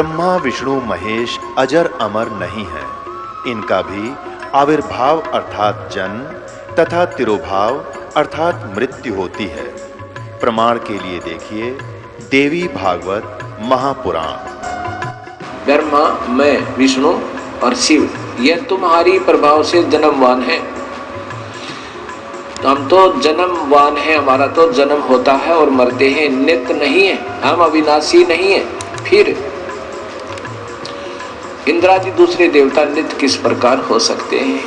ब्रह्मा विष्णु महेश अजर अमर नहीं है। इनका भी आविर्भाव अर्थात जन्म तथा तिरोभाव अर्थात मृत्यु होती है। प्रमाण के लिए देखिए देवी भागवत महापुराण। ब्रह्मा, मैं, विष्णु और शिव, यह तुम्हारी प्रभाव से जन्मवान है। हम तो जन्मवान है, हमारा तो जन्म होता है और मरते हैं, नित्य नहीं है, हम अविनाशी नहीं है। फिर इंद्रादि दूसरे देवता नित्य किस प्रकार हो सकते हैं?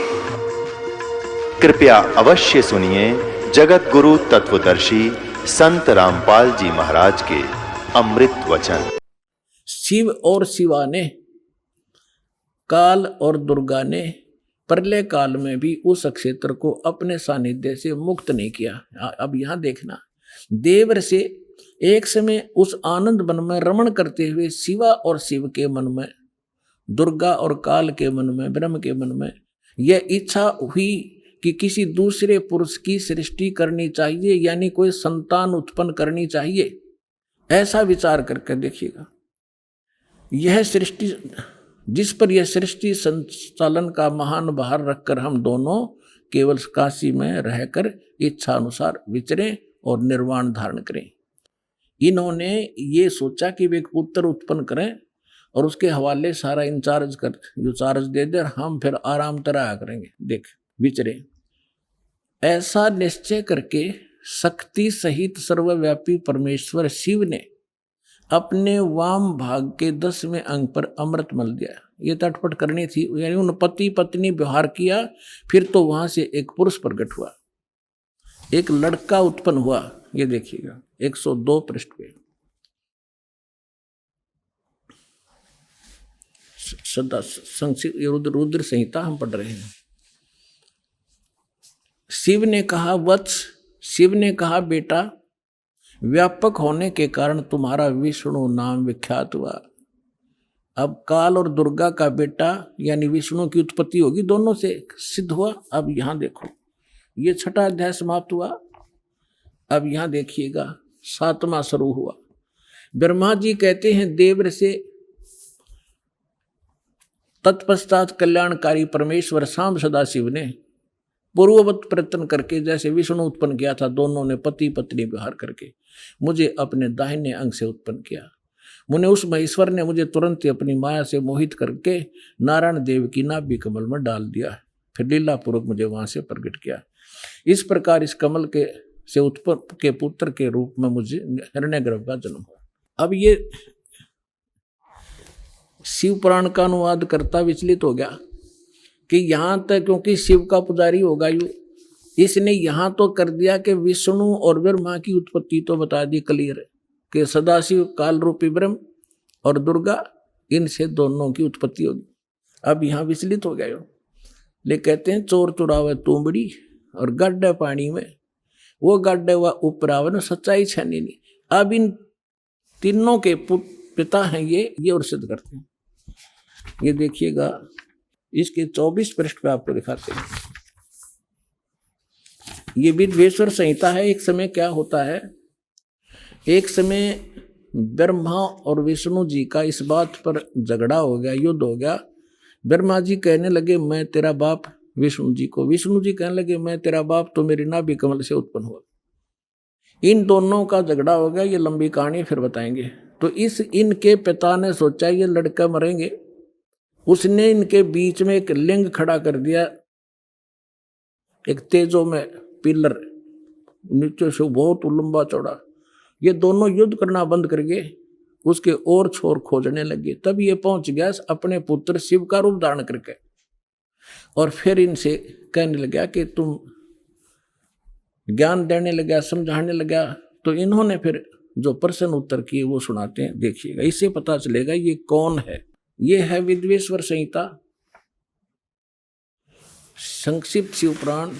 कृपया अवश्य सुनिए जगत गुरु तत्वदर्शी संत रामपाल जी महाराज के अमृत वचन। शिव और शिवा ने, काल और दुर्गा ने प्रलय काल में भी उस क्षेत्र को अपने सानिध्य से मुक्त नहीं किया। अब यहां देखना, देवर से एक समय उस आनंद वन में रमण करते हुए शिवा और शिव के मन में, दुर्गा और काल के मन में, ब्रह्म के मन में यह इच्छा हुई कि किसी दूसरे पुरुष की सृष्टि करनी चाहिए, यानी कोई संतान उत्पन्न करनी चाहिए। ऐसा विचार करके देखिएगा, यह सृष्टि, जिस पर यह सृष्टि संचालन का महान भार रखकर हम दोनों केवल काशी में रहकर इच्छा अनुसार विचरें और निर्वाण धारण करें। इन्होंने ये सोचा कि वे एक पुत्र उत्पन्न करें और उसके हवाले सारा इंचार्ज दे दे, हम फिर आराम तरह करेंगे, देख विचरे। ऐसा निश्चय करके शक्ति सहित सर्वव्यापी परमेश्वर शिव ने अपने वाम भाग के 10वें अंग पर अमृत मल दिया। ये तटपट करनी थी, यानी उन पति पत्नी व्यवहार किया। फिर तो वहां से एक पुरुष प्रकट हुआ, एक लड़का उत्पन्न हुआ। ये देखिएगा 102 पृष्ठ पे, सदा संक्षिप्त रुद्र संहिता हम पढ़ रहे हैं। शिव ने कहा वत्स, शिव ने कहा बेटा, व्यापक होने के कारण तुम्हारा विष्णु नाम विख्यात हुआ। अब काल और दुर्गा का बेटा यानी विष्णु की उत्पत्ति होगी, दोनों से सिद्ध हुआ। अब यहां देखो, ये 6वां अध्याय समाप्त हुआ। अब यहां देखिएगा 7वां शुरू हुआ। ब्रह्मा जी कहते हैं देवर से, तत्पश्चात कल्याणकारी परमेश्वर शाम सदाशिव ने पूर्ववत प्रयत्न करके, जैसे विष्णु उत्पन्न किया था, दोनों ने पति पत्नी व्यवहार करके मुझे अपने दाहिने अंग से उत्पन्न किया। मुने उस महेश्वर ने मुझे तुरंत ही अपनी माया से मोहित करके नारायण देव की नाभि कमल में डाल दिया, फिर लीला पूर्वक मुझे वहां से प्रकट किया। इस प्रकार इस कमल के से उत्पन्न के पुत्र के रूप में मुझे हिरण्यगर्भ का जन्म हुआ। अब ये शिव पुराण का अनुवाद करता विचलित हो गया कि यहाँ तक, क्योंकि शिव का पुजारी होगा यू, इसने यहाँ तो कर दिया कि विष्णु और ब्रह्मा की उत्पत्ति तो बता दी क्लियर कि सदाशिव काल रूपी ब्रह्म और दुर्गा, इनसे दोनों की उत्पत्ति होगी। अब यहाँ विचलित हो गया यो, ले कहते हैं चोर चुरावे तुमड़ी और गड्ढे पानी में, वो गड्ढे हुआ उपरावन, सच्चाई छानी नहीं। अब इन तीनों के पिता हैं ये और सिद्ध करते हैं। ये देखिएगा इसके 24 पृष्ठ पे आपको दिखाते हैं। ये विद्वेश्वर संहिता है। एक समय क्या होता है, एक समय ब्रह्मा और विष्णु जी का इस बात पर झगड़ा हो गया, युद्ध हो गया। ब्रह्मा जी कहने लगे मैं तेरा बाप विष्णु जी को, विष्णु जी कहने लगे मैं तेरा बाप, तो मेरी नाभि कमल से उत्पन्न हुआ। इन दोनों का झगड़ा हो गया। ये लंबी कहानी फिर बताएंगे। तो इनके पिता ने सोचा ये लड़का मरेंगे, उसने इनके बीच में एक लिंग खड़ा कर दिया, एक तेजो में पिलर, नीचे से बहुत लंबा चौड़ा। ये दोनों युद्ध करना बंद करके उसके और छोर खोजने लगे। तब ये पहुंच गया अपने पुत्र शिव का रूप धारण करके, और फिर इनसे कहने लगा कि तुम ज्ञान देने लगा, समझाने लगा। तो इन्होंने फिर जो प्रश्न उत्तर किए वो सुनाते हैं, देखिएगा, इससे पता चलेगा ये कौन है। ये है विद्वेश्वर संहिता, संक्षिप्त शिव पुराण,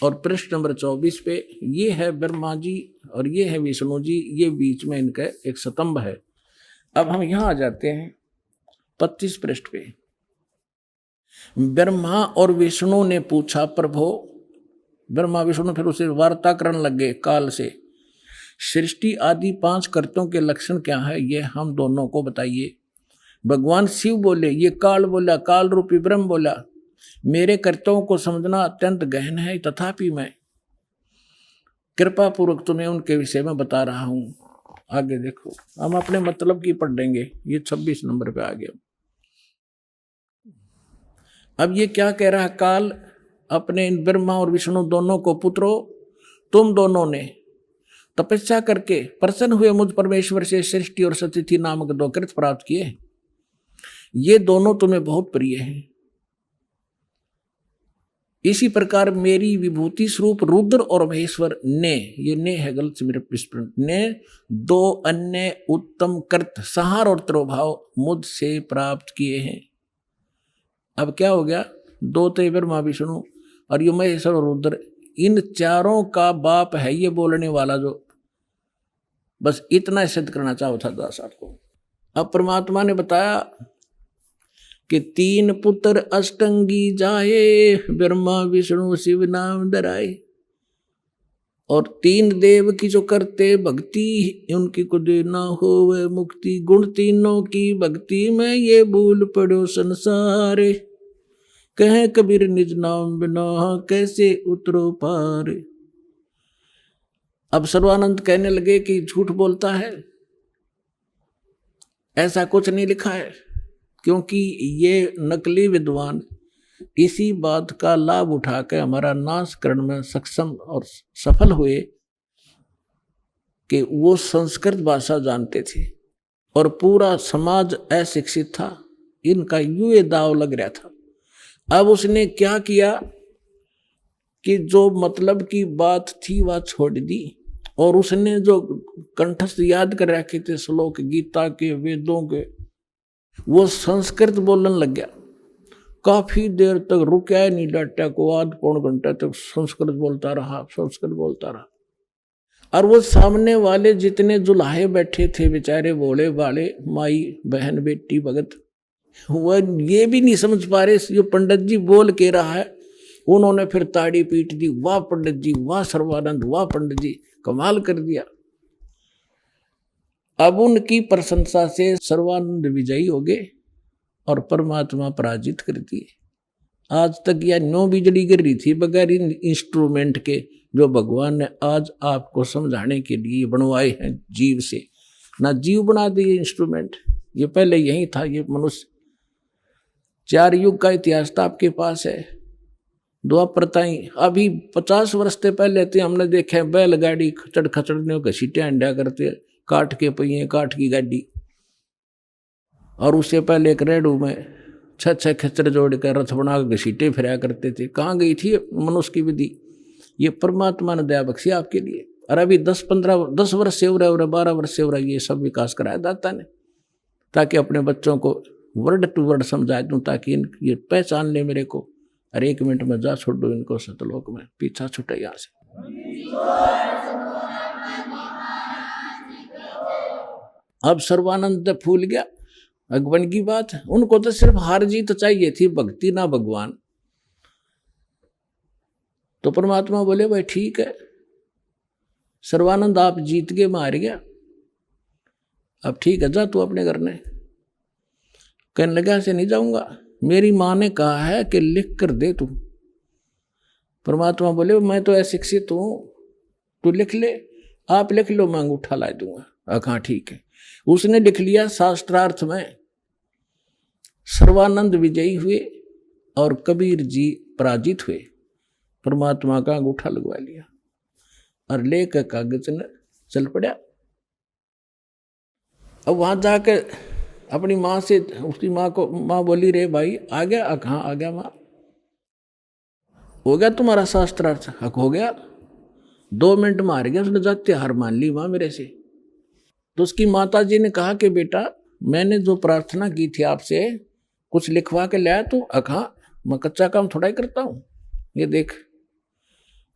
और पृष्ठ नंबर 24 पे ये है ब्रह्मा जी और ये है विष्णु जी, ये बीच में इनका एक स्तंभ है। अब हम यहां आ जाते हैं 25 पृष्ठ पे। ब्रह्मा और विष्णु ने पूछा प्रभो, ब्रह्मा विष्णु फिर उसे वार्ता करने लगे काल से, सृष्टि आदि 5 कर्तों के लक्षण क्या है, ये हम दोनों को बताइए। भगवान शिव बोले, ये काल बोला, काल रूपी ब्रह्म बोला, मेरे कर्तव्यों को समझना अत्यंत गहन है, तथापि मैं कृपा पूर्वक तुम्हें उनके विषय में बता रहा हूं। आगे देखो, हम अपने मतलब की पढ़ लेंगे। ये 26 नंबर पे आ गया। अब ये क्या कह रहा है, काल अपने ब्रह्मा और विष्णु दोनों को, पुत्रों तुम दोनों ने तपस्या करके प्रसन्न हुए मुझ परमेश्वर से सृष्टि और सतिथि नामक 2 कृत प्राप्त किए। ये दोनों तुम्हें बहुत प्रिय हैं। इसी प्रकार मेरी विभूति स्वरूप रुद्र और महेश्वर ने, ये ने है गलत से मेरे विस्मरण, ने 2 अन्य उत्तम कृत संहार और तिरोभाव मुझसे प्राप्त किए हैं। अब क्या हो गया, 2 थे ब्रह्मा विष्णु और ये महेश्वर और रुद्र, इन चारों का बाप है ये बोलने वाला, जो बस इतना सिद्ध करना चाहो था दास आपको। अब परमात्मा ने बताया कि 3 पुत्र अष्टंगी जाए, ब्रह्मा विष्णु शिव नाम धराए, और 3 देव की जो करते भक्ति, उनकी को देना हो वह मुक्ति। गुण तीनों की भक्ति में ये भूल पड़ो संसार, कहे कबीर निज नाम बिना कैसे उतरो पार। अब सर्वानंद कहने लगे कि झूठ बोलता है, ऐसा कुछ नहीं लिखा है, क्योंकि ये नकली विद्वान इसी बात का लाभ उठाकर हमारा नाश करने में सक्षम और सफल हुए कि वो संस्कृत भाषा जानते थे और पूरा समाज अशिक्षित था। इनका यूं दाव लग रहा था। अब उसने क्या किया कि जो मतलब की बात थी वह छोड़ दी, और उसने जो कंठस्थ याद कर रखे थे श्लोक गीता के, वेदों के, वो संस्कृत बोलने लग गया। काफी देर तक रुका नहीं, डाटा को आध पौन घंटे तक संस्कृत बोलता रहा। और वो सामने वाले जितने जुलाहे बैठे थे बेचारे भोले भाले माई बहन बेटी भगत, वह ये भी नहीं समझ पा रहे जो पंडित जी बोल के रहा है। उन्होंने फिर ताड़ी पीट दी, वाह पंडित जी, वाह सर्वानंद, वाह पंडित जी, कमाल कर दिया। अब उनकी प्रशंसा से सर्वानंद विजयी हो गए और परमात्मा पराजित कर दिए। आज तक यह 9 बिजली गिर रही थी बगैर इन इंस्ट्रूमेंट के, जो भगवान ने आज आपको समझाने के लिए बनवाए हैं जीव से। ना जीव बना दिए इंस्ट्रूमेंट, ये पहले यही था। ये मनुष्य 4 युग का इतिहास था आपके पास है। द्वापर ताई अभी 50 वर्ष से पहले थे, हमने देखे बैलगाड़ी खचड़ खचड़ने घसीटे अंडा करते, काठ के पहिए, काठ की गाड़ी। और उससे पहले एक रेडू में 6 खच्चर जोड़ कर रथ बना कर घसीटे फिराया करते थे। कहाँ गई थी मनुष्य की विधि? ये परमात्मा ने दया बख्शी आपके लिए। और अभी 10 वर्ष से हो रहा है, 12 वर्ष से हो रहा है, ये सब विकास कराया दाता ने, ताकि अपने बच्चों को वर्ड टू वर्ड समझा दूं, ताकि ये पहचान ले मेरे को। और 1 मिनट में जा छोड़ दो इनको सतलोक में, पीछा छुटे यहाँ से। अब सर्वानंद फूल गया, अगवन की बात। उनको तो सिर्फ हार जीत चाहिए थी, भक्ति ना भगवान। तो परमात्मा बोले भाई ठीक है सर्वानंद, आप जीत गए, मार गया, अब ठीक है जा तू अपने घर ने। कहने लगा ऐसे नहीं जाऊंगा, मेरी माँ ने कहा है कि लिख कर दे तू। परमात्मा बोले मैं तो अशिक्षित हूं, तू लिख ले। आप लिख लो, मैं अंगूठा ला दूंगा। हाँ ठीक है। उसने लिख लिया। शास्त्रार्थ में सर्वानंद विजयी हुए और कबीर जी पराजित हुए। परमात्मा का अंगूठा लगवा लिया और लेकर कागज ने चल पड़ा। अब वहां जाकर अपनी माँ से, उसकी माँ को, माँ बोली रे भाई आ गया? कहाँ आ गया माँ? हो गया तुम्हारा शास्त्रार्थ? हक हो गया। 2 मिनट में हार गया। उसने जाते हार मान ली माँ मेरे से। तो उसकी माता जी ने कहा कि बेटा मैंने जो प्रार्थना की थी आपसे, कुछ लिखवा के लाया तो? हाँ, मैं कच्चा काम थोड़ा ही करता हूँ, ये देख।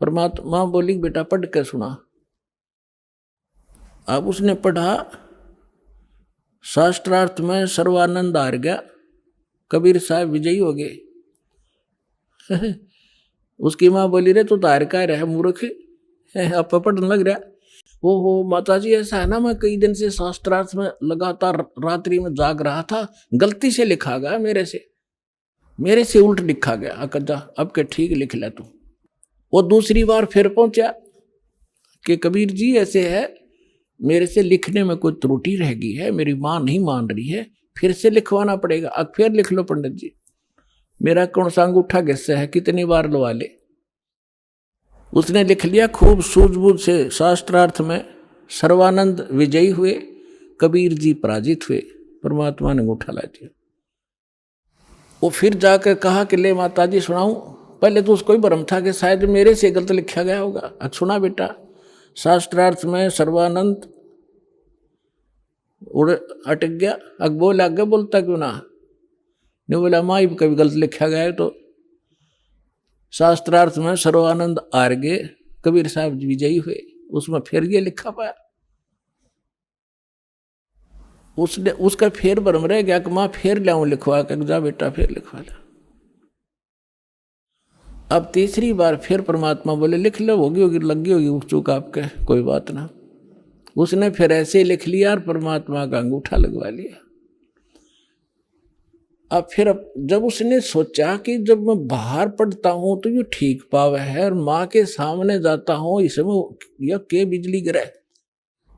परमात्मा बोली बेटा पढ़ के सुना। अब उसने पढ़ा। शास्त्रार्थ में सर्वानंद हार गया, कबीर साहब विजयी हो गए। उसकी माँ बोली रे तू तो हार का रहा मूर्ख, अब पढ़ने लग रहा। ओहो माता जी, ऐसा है ना, मैं कई दिन से शास्त्रार्थ में लगातार रात्रि में जाग रहा था, गलती से लिखा गया मेरे से उल्ट लिखा गया। अकजा अब के ठीक लिख ले तू। वो दूसरी बार फिर पहुंचा कि कबीर जी ऐसे है, मेरे से लिखने में कोई त्रुटि रह गई है, मेरी माँ नहीं मान रही है, फिर से लिखवाना पड़ेगा। अब फिर लिख लो पंडित जी। मेरा कौन सा अंगूठा किस्सा है, कितनी बार लवा ले। उसने लिख लिया खूब सूझबूझ से। शास्त्रार्थ में सर्वानंद विजयी हुए, कबीर जी पराजित हुए। परमात्मा ने अंगूठा ला दिया। वो फिर जाकर कहा कि ले माता जी सुनाऊं। पहले तो उसको ही भ्रम था कि शायद मेरे से गलत लिखा गया होगा। अब सुना बेटा, शास्त्रार्थ में सर्वानंद उड़ अटक गया। अब बोल आगे बोलता क्यों ना, नहीं बोला माँ कभी गलत लिखा गया है। तो शास्त्रार्थ में सर्वानंद हार गए, कबीर साहब विजयी हुए। उसमें फिर ये लिखा पाया। उसने उसका फिर भ्रम रह गया कि माँ फिर लाऊं लिखवा के। जा बेटा फिर लिखवा ला। अब तीसरी बार फिर परमात्मा बोले लिख लो, होगी लगी होगी चूक आपके, कोई बात ना। उसने फिर ऐसे लिख लिया और परमात्मा का अंगूठा लगवा लिया। अब फिर जब उसने सोचा कि जब मैं बाहर पढ़ता हूं तो ये ठीक पावे है, और माँ के सामने जाता हूं इसमें यह के बिजली गिरे,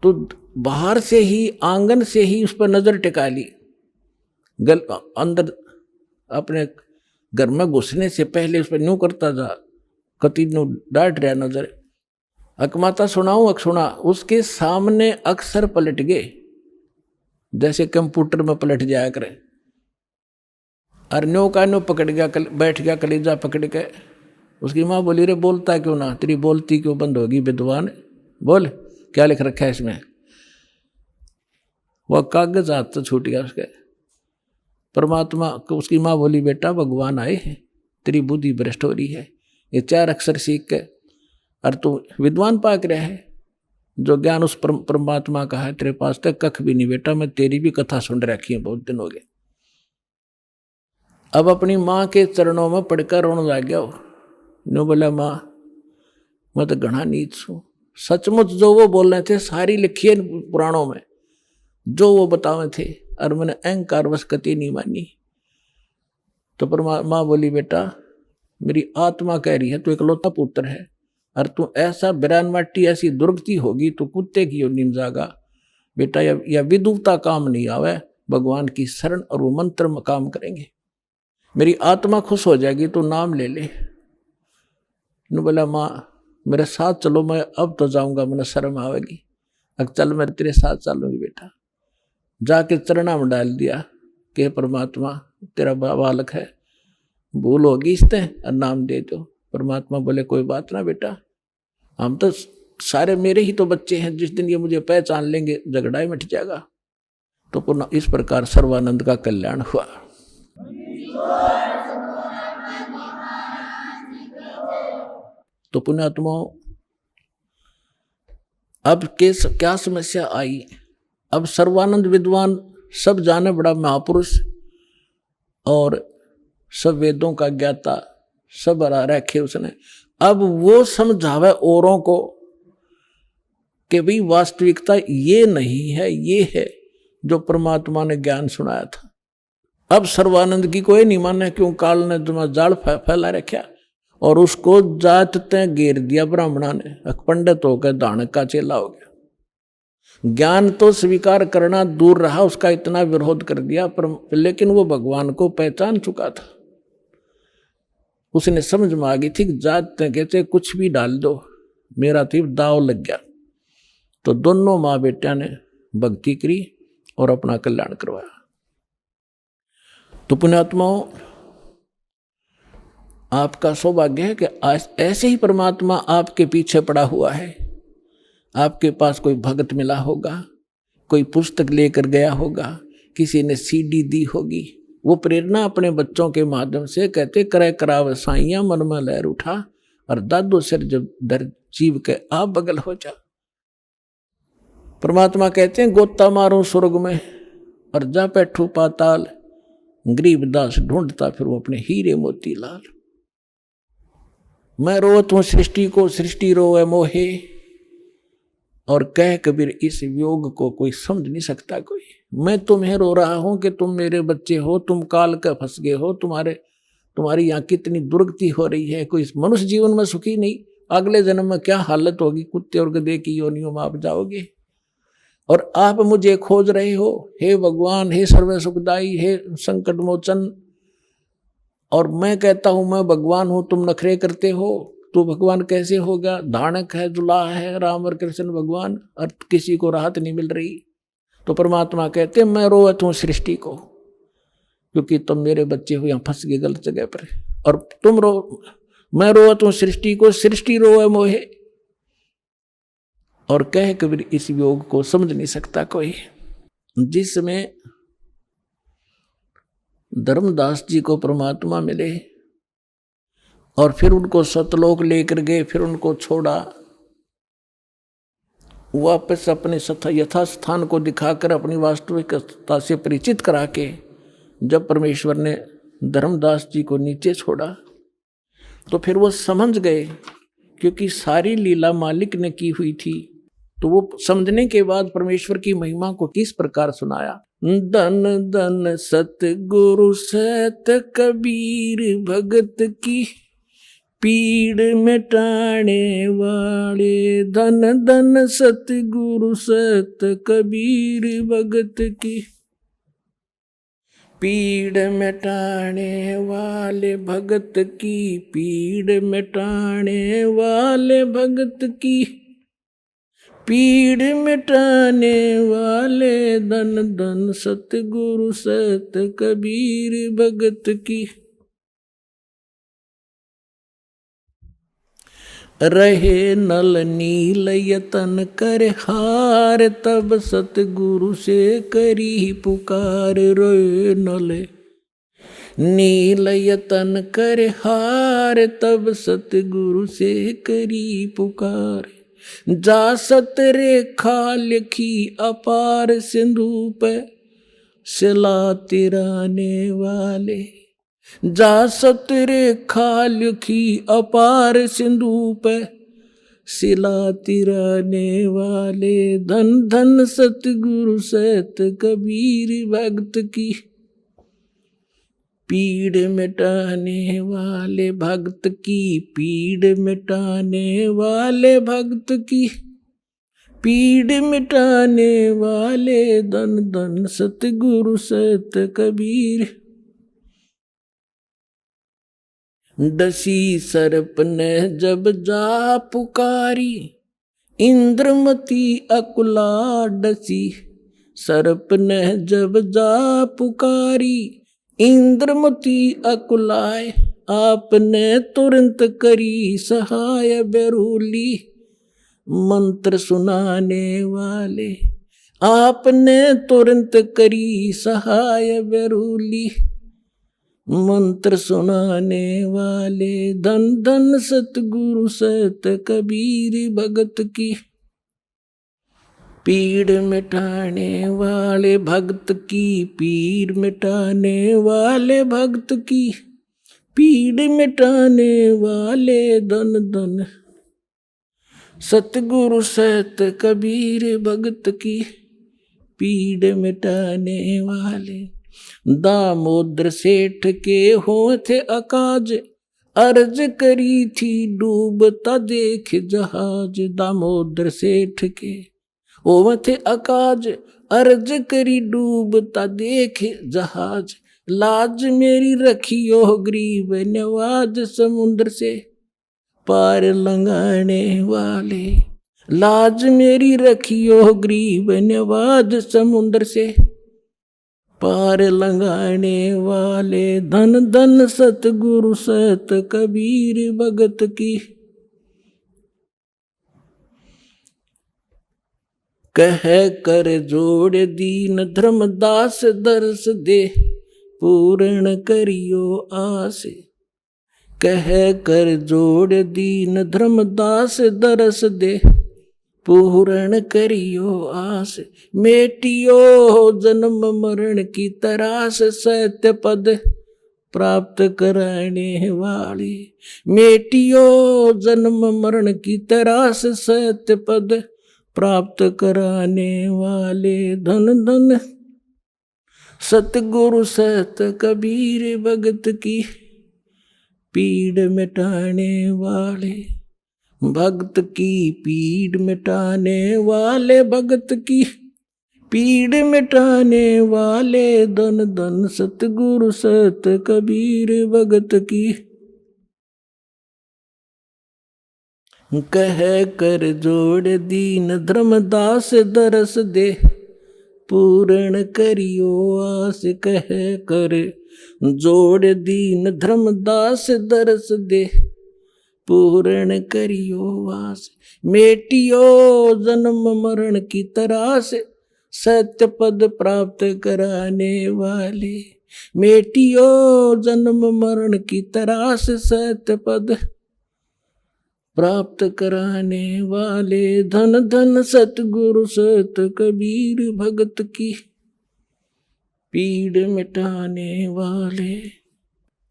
तो बाहर से ही आंगन से ही उस पर नजर टिका ली। अंदर अपने घर में घुसने से पहले उस पर न्यू करता जा, कति न्यू डांट रहा नजर। अकमाता सुनाऊं अक सुना। उसके सामने अक्सर पलट गए, जैसे कंप्यूटर में पलट जाया करे। और न्यो का न्यो पकड़ गया, बैठ गया कलेजा पकड़ के। उसकी माँ बोली रे बोलता क्यों ना, तेरी बोलती क्यों बंद होगी विद्वान, बोल क्या लिख रखा है इसमें। वह कागज हाथ तो छूट गया उसके। परमात्मा को उसकी माँ बोली बेटा भगवान आए हैं, तेरी बुद्धि भ्रष्ट हो रही है, ये 4 अक्षर सीख के और तू विद्वान पाक रहा है। जो ज्ञान उस परमात्मा का है तेरे पास तक कख भी नहीं बेटा। मैं तेरी भी कथा सुन रखी है, बहुत दिन हो गए। अब अपनी माँ के चरणों में पड़कर रोने लग गया। नो बोला माँ मैं तो घना नीच हूँ। सचमुच जो वो बोल रहे थे सारी लिखी है पुराणों में, जो वो बतावे थे, और मैंने अहंकार वश कति नहीं मानी। तो माँ बोली बेटा मेरी आत्मा कह रही है तू इकलौता पुत्र है, और तू ऐसा बिरान माटी ऐसी दुर्गति होगी तो कुत्ते की नीम जागा बेटा। या विदुता काम नहीं आवे, भगवान की शरण और वो मंत्र में काम करेंगे, मेरी आत्मा खुश हो जाएगी, तो नाम ले ले। न बोला माँ मेरे साथ चलो, मैं अब तो जाऊंगा, मैंने शर्म आवेगी। अब चल मैं तेरे साथ चलूंगी बेटा। जाके चरणा में डाल दिया कि परमात्मा तेरा बालक है, भूल होगी इससे और नाम दे दो। परमात्मा बोले कोई बात ना बेटा, हम तो सारे मेरे ही तो बच्चे हैं, जिस दिन ये मुझे पहचान लेंगे झगड़ा ही मिट जाएगा। तो पुनः इस प्रकार सर्वानंद का कल्याण हुआ। तो पुण्यात्माओं अब क्या समस्या आई। अब सर्वानंद विद्वान सब जाने बड़ा महापुरुष और सब वेदों का ज्ञाता सब हरा रखे उसने। अब वो समझावे औरों को कि भाई वास्तविकता ये नहीं है, ये है जो परमात्मा ने ज्ञान सुनाया था। अब सर्वानंद की कोई नहीं माने, क्यों काल ने तुम्हारा जाल फैला रखा और उसको जात तय घेर दिया ब्राह्मणा ने। पंडित होकर दानक का चेला हो गया। ज्ञान तो स्वीकार करना दूर रहा, उसका इतना विरोध कर दिया, पर लेकिन वो भगवान को पहचान चुका था। उसने समझ में आ गई थी कि जात तय कहते कुछ भी डाल दो, मेरा तो दाव लग गया। तो दोनों माँ बेटिया ने भक्ति करी और अपना कल्याण करवाया। तो पुण्यात्माओं आपका सौभाग्य है कि ऐसे ही परमात्मा आपके पीछे पड़ा हुआ है। आपके पास कोई भगत मिला होगा, कोई पुस्तक लेकर गया होगा, किसी ने सीडी दी होगी। वो प्रेरणा अपने बच्चों के माध्यम से कहते करे कराव साइया मन में लहर उठा, और दादो सिर जब दर जीव के आप बगल हो जा। परमात्मा कहते हैं गोता मारो स्वर्ग में और जा बैठू पाताल, गरीबदास ढूंढता फिर वो अपने हीरे मोती लाल। मैं रोत हूं सृष्टि को, सृष्टि रोए मोहे, और कह कबीर इस वियोग को कोई समझ नहीं सकता कोई। मैं तुम्हें रो रहा हूं कि तुम मेरे बच्चे हो, तुम काल का फंस गए हो, तुम्हारी यहाँ कितनी दुर्गति हो रही है, कोई मनुष्य जीवन में सुखी नहीं, अगले जन्म में क्या हालत होगी, कुत्ते और गधे की योनियों में आप जाओगे। और आप मुझे खोज रहे हो, हे भगवान, हे सर्व सुखदाई, हे संकट मोचन। और मैं कहता हूं मैं भगवान हूं, तुम नखरे करते हो, तो भगवान कैसे होगा? धानक है, दुल्हा है, राम और कृष्ण भगवान, और किसी को राहत नहीं मिल रही। तो परमात्मा कहते मैं रोवत हूं सृष्टि को, क्योंकि तुम मेरे बच्चे हो, यहां फंस गए गलत जगह पर। और तुम रो, मैं रोवत हूं सृष्टि को, सृष्टि रोए मोहे। और कह कबीर इस योग को समझ नहीं सकता कोई। जिसमें धर्मदास जी को परमात्मा मिले और फिर उनको सतलोक लेकर गए, फिर उनको छोड़ा, वापस अपने यथास्थान को दिखाकर अपनी वास्तविकता से परिचित करा के जब परमेश्वर ने धर्मदास जी को नीचे छोड़ा तो फिर वो समझ गए, क्योंकि सारी लीला मालिक ने की हुई थी। तो वो समझने के बाद परमेश्वर की महिमा को किस प्रकार सुनाया। धन धन सतगुरु सत कबीर भगत की पीड़ मिटाने वाले, धन धन सतगुरु सत कबीर भगत की पीड़ मिटाने वाले, भगत की पीड़ मिटाने वाले, भगत की पीड़ मिटाने वाले, धन धन सतगुरु सत कबीर भगत की। रहे नल नील यतन कर हार, तब सतगुरु से करी पुकार। रोए नल नील यतन कर हार, तब सतगुरु से करी पुकार। जा सत रेखा लिखी अपार, सिंधु पे सिला तिराने वाले। जा सत रेखा लिखी अपार, सिंधु पे सिला तिराने वाले, धन धन सतगुरु सत कबीर भगत की पीड़ मिटाने वाले, भगत की पीड़ मिटाने वाले, भगत की पीड़ मिटाने वाले, धन धन सतगुरु सत कबीर। डसी सर्प ने जब जा पुकारी, इंद्रमती अकुला डसी। सर्प ने जब जा पुकारी, इंद्रमती अकुलाए। आपने तुरंत करी सहाय बेरूली, मंत्र सुनाने वाले। आपने तुरंत करी सहाय बेरूली, मंत्र सुनाने वाले, धन धन सतगुरु सत कबीर भगत की पीड़ मिटाने वाले, भगत की पीड़ मिटाने वाले, भगत की पीड़ मिटाने वाले, धन धन सतगुरु सत कबीर भगत की पीड़ मिटाने वाले। दामोदर सेठ के होठ अकाज, अर्ज करी थी डूबता देख जहाज। दामोदर सेठ के होठ अकाज, अर्ज करी डूबता देख जहाज। लाज मेरी रखियो गरीब नवाज, समुद्र से पार लंघाने वाले। लाज मेरी रखियो गरीब नवाज, समुद्र से पार लंघाने वाले, धन धन सतगुरु सत कबीर भगत की कह कर जोड़ दीन धर्मदास दर्श दे, पूर्ण करियो आस। कह कर जोड़ दीन धर्मदास दर्श दे, पूर्ण करियो आस। मेटियो जन्म मरण की तरास, सत्य पद प्राप्त कराने वाले। मेटियो जन्म मरण की तरास, सत्य पद प्राप्त कराने वाले धन धन सतगुरु सत कबीर भगत की पीड़ मिटाने वाले, भक्त की पीड़ मिटाने वाले, भगत की पीड़ मिटाने वाले, धन धन सतगुरु सत कबीर भगत की। कह कर जोड़ दीन धर्मदास दरस दे, पूर्ण करियो आस। कह कर जोड़ दीन धर्मदास दरस दे, पूर्ण करियो आस। मेटियो जन्म मरण की तरास, सत्य पद प्राप्त कराने वाले। मेटियो जन्म मरण की तरास, सत्य पद प्राप्त कराने वाले, धन धन सतगुरु सत कबीर भगत की पीड़ मिटाने वाले।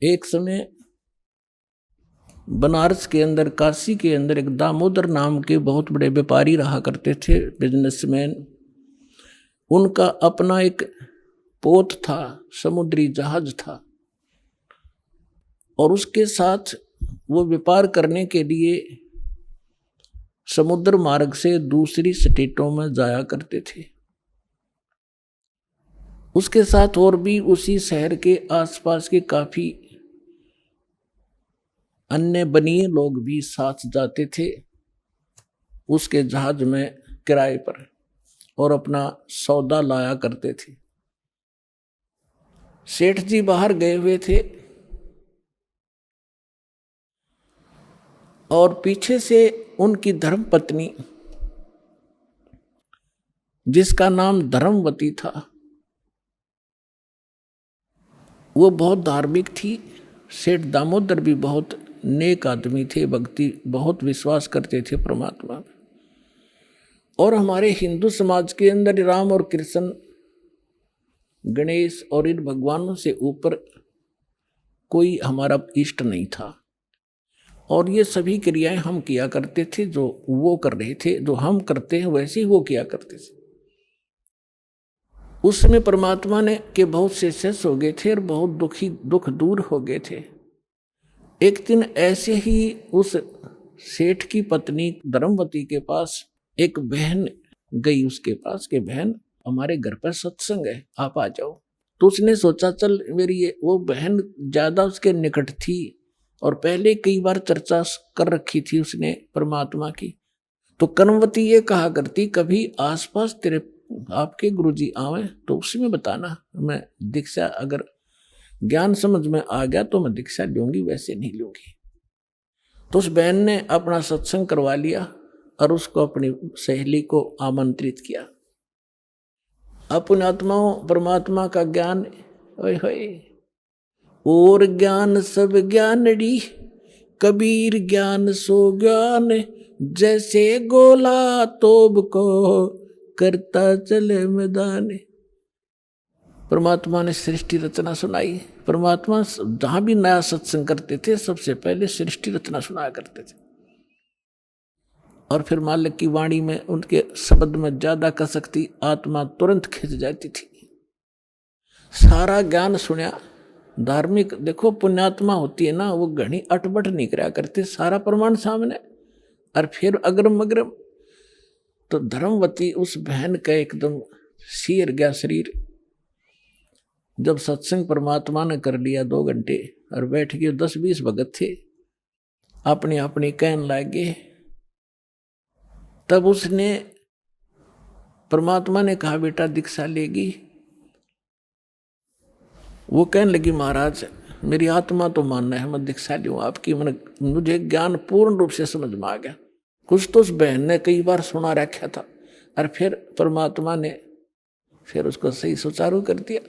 एक समय बनारस के अंदर, काशी के अंदर एक दामोदर नाम के बहुत बड़े व्यापारी रहा करते थे, बिजनेसमैन। उनका अपना एक पोत था, समुद्री जहाज था, और उसके साथ वो व्यापार करने के लिए समुद्र मार्ग से दूसरी स्टेटों में जाया करते थे। उसके साथ और भी उसी शहर के आसपास के काफी अन्य बनिए लोग भी साथ जाते थे उसके जहाज में किराए पर, और अपना सौदा लाया करते थे। सेठ जी बाहर गए हुए थे और पीछे से उनकी धर्मपत्नी, जिसका नाम धर्मवती था, वो बहुत धार्मिक थी। सेठ दामोदर भी बहुत नेक आदमी थे, भक्ति बहुत विश्वास करते थे परमात्मा में। और हमारे हिंदू समाज के अंदर राम और कृष्ण, गणेश और इन भगवानों से ऊपर कोई हमारा इष्ट नहीं था, और ये सभी क्रियाएं हम किया करते थे जो वो कर रहे थे, जो हम करते हैं वैसे ही वो किया करते थे। उस समय परमात्मा ने के बहुत से शिष्य हो गए थे और बहुत दुख दूर हो गए थे। एक दिन ऐसे ही उस सेठ की पत्नी धर्मवती के पास एक बहन गई उसके पास कि बहन, हमारे घर पर सत्संग है, आप आ जाओ। तो उसने सोचा चल मेरी ये, वो बहन ज्यादा उसके निकट थी और पहले कई बार चर्चा कर रखी थी उसने परमात्मा की। तो कर्मवती ये कहा करती, कभी आसपास तेरे आपके गुरुजी आवे तो उसमें बताना, मैं दीक्षा अगर ज्ञान समझ में आ गया तो मैं दीक्षा लूंगी, वैसे नहीं लूंगी। तो उस बहन ने अपना सत्संग करवा लिया और उसको अपनी सहेली को आमंत्रित किया। अपने आत्माओं परमात्मा का ज्ञान, ओए होए, और ज्ञान सब ज्ञानड़ी, कबीर ज्ञान सो ज्ञान, जैसे गोला तोब को करता चले मैदान। परमात्मा ने सृष्टि रचना सुनाई। परमात्मा जहां भी नया सत्संग करते थे सबसे पहले सृष्टि रचना सुनाया करते थे, और फिर मालिक की वाणी में उनके शब्द में ज्यादा कसकती आत्मा तुरंत खिंच जाती थी। सारा ज्ञान सुना। धार्मिक देखो पुण्यात्मा होती है ना, वो घनी अटबट नहीं करा करते, सारा प्रमाण सामने। और फिर अग्रम अग्रम तो धर्मवती उस बहन का एकदम सिर गया शरीर। जब सत्संग परमात्मा ने कर लिया 2 घंटे और बैठ गए, 10-20 भगत थे, अपनी अपनी कहन लागे। तब उसने परमात्मा ने कहा बेटा दीक्षा लेगी। वो कहने लगी महाराज मेरी आत्मा तो मानना है, मैं दीक्षा लूँ आपकी, मुझे ज्ञान पूर्ण रूप से समझ में आ गया। कुछ तो उस बहन ने कई बार सुना रखा था, और फिर परमात्मा ने फिर उसको सही सुचारू कर दिया।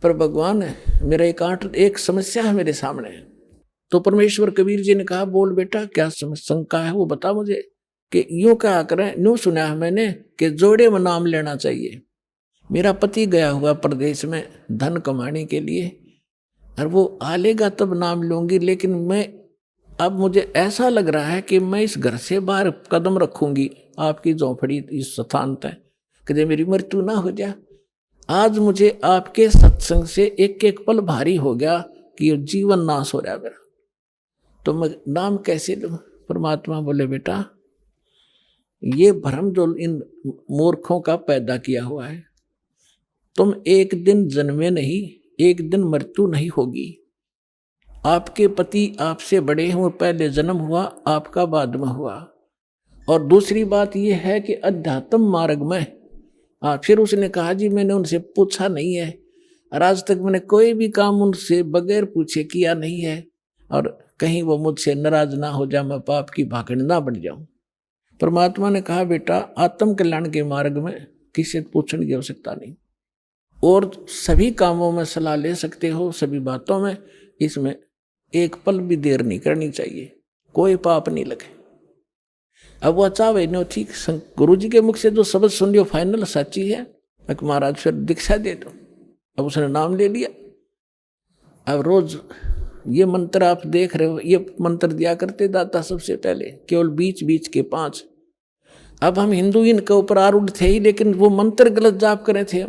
पर भगवान मेरा एक समस्या है मेरे सामने। तो परमेश्वर कबीर जी ने कहा बोल बेटा क्या शंका है वो बता मुझे। कि यूं कहा करें, यूं सुना है मैंने कि जोड़े में नाम लेना चाहिए। मेरा पति गया हुआ प्रदेश में धन कमाने के लिए, और वो आ लेगा तब नाम लूंगी, लेकिन मैं अब मुझे ऐसा लग रहा है कि मैं इस घर से बाहर कदम रखूंगी आपकी झोंपड़ी इस स्थान तक, कभी मेरी मृत्यु ना हो जाए। आज मुझे आपके सत्संग से एक एक पल भारी हो गया कि ये जीवन नाश हो रहा है मेरा, तो मैं नाम कैसे लूं? परमात्मा बोले बेटा, ये भ्रम जो इन मूर्खों का पैदा किया हुआ है, तुम एक दिन जन्मे नहीं, एक दिन मृत्यु नहीं होगी। आपके पति आपसे बड़े हुए, पहले जन्म हुआ आपका बाद में हुआ। और दूसरी बात यह है कि अध्यात्म मार्ग में फिर उसने कहा जी मैंने उनसे पूछा नहीं है, और आज तक मैंने कोई भी काम उनसे बगैर पूछे किया नहीं है, और कहीं वो मुझसे नाराज ना हो जाए, मैं पाप की भागड़ ना बन जाऊं। परमात्मा ने कहा बेटा, आत्म कल्याण के मार्ग में किसी से पूछने की आवश्यकता नहीं, और सभी कामों में सलाह ले सकते हो, सभी बातों में। इसमें एक पल भी देर नहीं करनी चाहिए, कोई पाप नहीं लगे। अब वो चाहे नो ठीक, गुरु जी के मुख से जो शब्द सुन लियो फाइनल सच्ची है, महाराज फिर दीक्षा दे दो। अब उसने नाम ले लिया। अब रोज ये मंत्र आप देख रहे हो, ये मंत्र दिया करते दाता सबसे पहले, केवल बीच बीच के 5। अब हम हिंदू इनके ऊपर आरूढ़ थे ही, लेकिन वो मंत्र गलत जाप करे थे।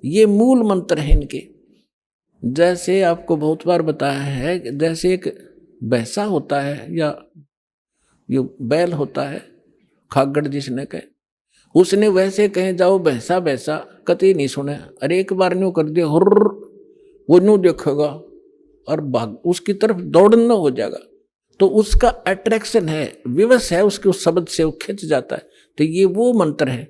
ये मूल मंत्र है इनके। जैसे आपको बहुत बार बताया है, जैसे एक भैंसा होता है या ये बैल होता है, खागड़ जिसने कहे, उसने वैसे कहे जाओ भैंसा भैंसा, कतई नहीं सुने। अरे एक बार न्यू कर दिया हुर्र, वो न्यू देखेगा और भाग उसकी तरफ दौड़ना हो जाएगा। तो उसका अट्रैक्शन है, विवश है उसके उस शब्द से, वो खिंच जाता है। तो ये वो मंत्र है।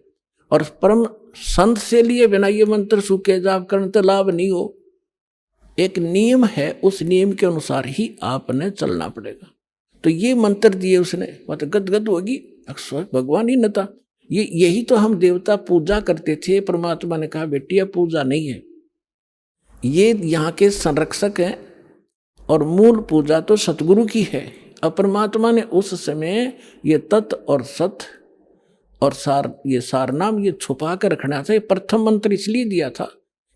और परम संत से लिए बिना ये मंत्र सूखे जाप करने तो लाभ नहीं हो। एक नियम है, उस नियम के अनुसार ही आपने चलना पड़ेगा। तो ये मंत्र दिए उसने, मतलब गदगद होगी, अक्सर भगवान ही न था। यही तो हम देवता पूजा करते थे। परमात्मा ने कहा बेटी यह पूजा नहीं है, ये यहाँ के संरक्षक हैं, और मूल पूजा तो सतगुरु की है। अब परमात्मा ने उस समय ये तत् और सत और सार, ये सार नाम ये छुपा कर रखना था। ये प्रथम मंत्र इसलिए दिया था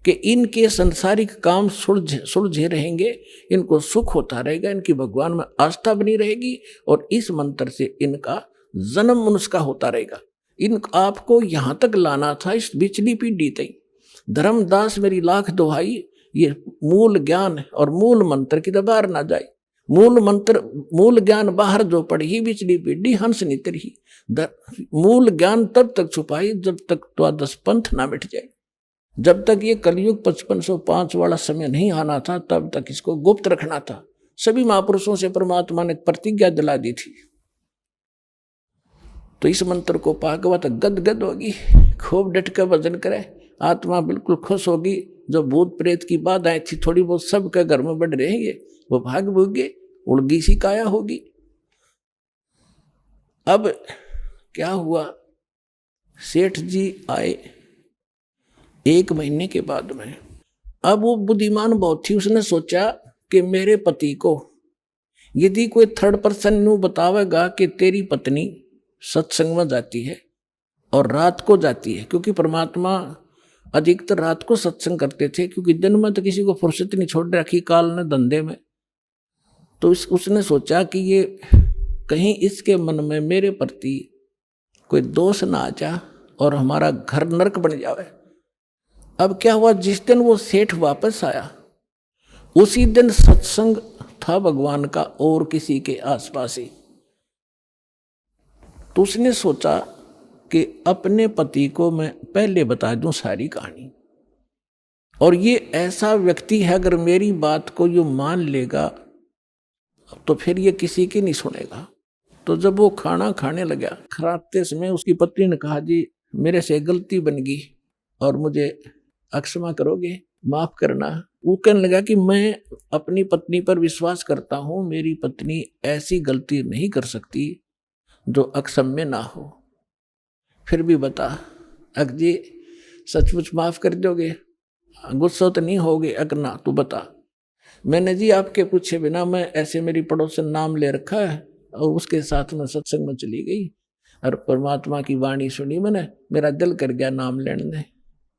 कि इनके संसारिक काम सुलझे रहेंगे, इनको सुख होता रहेगा, इनकी भगवान में आस्था बनी रहेगी, और इस मंत्र से इनका जन्म मनुष्य का होता रहेगा। इन आपको यहाँ तक लाना था, इस बिचली पीढ़ी तक। धर्मदास मेरी लाख दुहाई, ये मूल ज्ञान और मूल मंत्र की तो बाहर ना जाए। मूल मंत्र मूल ज्ञान बाहर जो पढ़ी, बिचली पीढ़ी हंस नितर ही। मूल ज्ञान तब तक छुपाई जब तक द्वादश पंथ ना मिट जाए। जब तक ये कलयुग 5505 वाला समय नहीं आना था, तब तक इसको गुप्त रखना था। सभी महापुरुषों से परमात्मा ने प्रतिज्ञा दिला दी थी। तो इस मंत्र को पाकवा तो गदगद होगी, खूब डट कर भजन करे, आत्मा बिल्कुल खुश होगी। जो भूत प्रेत की बाधाएं थी थोड़ी बहुत सबके घर में बढ़ रहेंगे, वो भाग भूगे, उड़गी सी काया होगी। अब क्या हुआ, सेठ जी आए 1 महीने के बाद में। अब वो बुद्धिमान बहुत थी, उसने सोचा कि मेरे पति को यदि कोई थर्ड पर्सन नु बतावेगा कि तेरी पत्नी सत्संग में जाती है और रात को जाती है, क्योंकि परमात्मा अधिकतर रात को सत्संग करते थे, क्योंकि दिन में तो किसी को फुर्सत नहीं छोड़ रखी काल ने धंधे में। तो उसने सोचा कि ये कहीं इसके मन में मेरे प्रति कोई दोष ना आ जा और हमारा घर नरक बन जावे। अब क्या हुआ, जिस दिन वो सेठ वापस आया उसी दिन सत्संग था भगवान का और किसी के आसपास ही। तो उसने सोचा कि अपने पति को मैं पहले बता दूं सारी कहानी, और ये ऐसा व्यक्ति है अगर मेरी बात को ये मान लेगा तो फिर ये किसी की नहीं सुनेगा। तो जब वो खाना खाने लगा, खाते समय उसकी पत्नी ने कहा जी मेरे से गलती बन गई और मुझे क्षमा करोगे, माफ करना। वो कहने लगा कि मैं अपनी पत्नी पर विश्वास करता हूँ, मेरी पत्नी ऐसी गलती नहीं कर सकती जो अक्षम्य ना हो। फिर भी बता अक जी सचमुच माफ कर दोगे, गुस्सा तो नहीं होगे? अकना तू बता। मैंने जी आपके पूछे बिना, मैं ऐसे मेरी पड़ोसन नाम ले रखा है और उसके साथ में सत्संग में चली गई और परमात्मा की वाणी सुनी मैंने, मेरा दिल कर गया नाम लेने,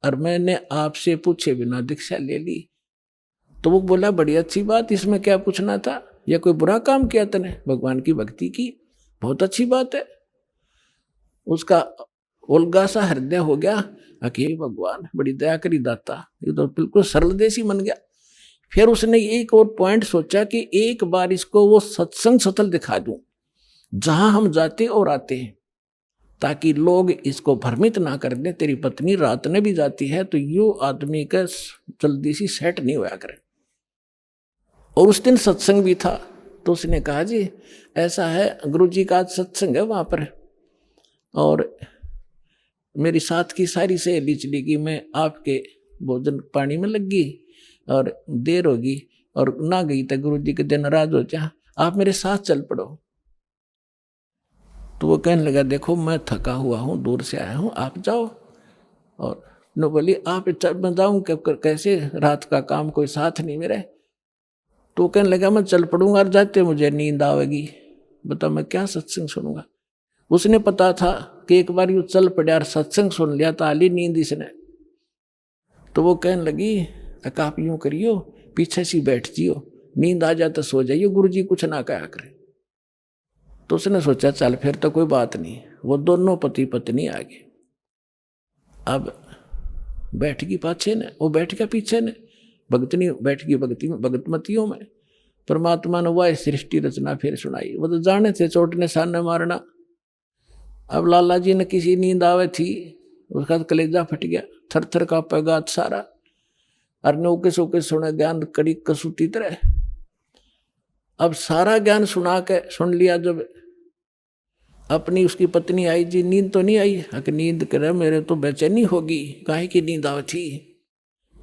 और मैंने आपसे पूछे बिना दीक्षा ले ली। तो वो बोला बड़ी अच्छी बात, इसमें क्या पूछना था? यह कोई बुरा काम किया तने? भगवान की भक्ति की, बहुत अच्छी बात है। उसका उल्गा सा हृदय हो गया कि भगवान बड़ी दया करी दाता, ये तो बिल्कुल सरल देसी बन गया। फिर उसने एक और पॉइंट सोचा कि एक बार इसको वो सत्संग स्थल दिखा दूं जहां हम जाते और आते हैं, ताकि लोग इसको भ्रमित ना कर दें। तेरी पत्नी रात में भी जाती है तो यो आदमी का जल्दी सी सेट नहीं होया करे। और उस दिन सत्संग भी था, तो उसने कहा जी ऐसा है, गुरु जी का आज सत्संग है वहां पर, और मेरी साथ की सारी सहेली चली गई, मैं आपके भोजन पानी में लग गई और देर होगी और ना गई तो गुरु जी के दिन नाराज हो जा, आप मेरे साथ चल पड़ो। तो वो कहने लगा देखो मैं थका हुआ हूँ, दूर से आया हूँ, आप जाओ। और नो बोली आप मैं जाऊँ कैसे, रात का काम, कोई साथ नहीं मेरे। तो कहने लगा मैं चल पड़ूंगा और जाते मुझे नींद आवेगी, बता मैं क्या सत्संग सुनूंगा। उसने पता था कि एक बार यूँ चल पड़ा और सत्संग सुन लिया तो आली नींद इसने। तो वो कहने लगी आप यूँ करियो, पीछे सी बैठ जियो, नींद आ जाए तो सो जाइयो, गुरु जी कुछ ना कहा करे। तो उसने सोचा चल फिर तो कोई बात नहीं। वो दोनों पति पत्नी आ गए। अब बैठ गई पाछे ने, वो बैठ गया पीछे ने, भगतनी बैठ गई भगतमतियों में। परमात्मा ने वह सृष्टि रचना फिर सुनाई। वो तो जाने थे चोट ने सामने मारना। अब लाला जी ने किसी नींद आवे थी, उसका कलेजा फट गया, थर थर का पैगात सारा, और नौके सोके सुने ज्ञान कड़ी कसूती तरह। अब सारा ज्ञान सुना के सुन लिया। जब अपनी उसकी पत्नी आई, जी नींद तो नहीं आई? कि नींद करे मेरे तो बेचैनी होगी, काहे की नींद आवे थी?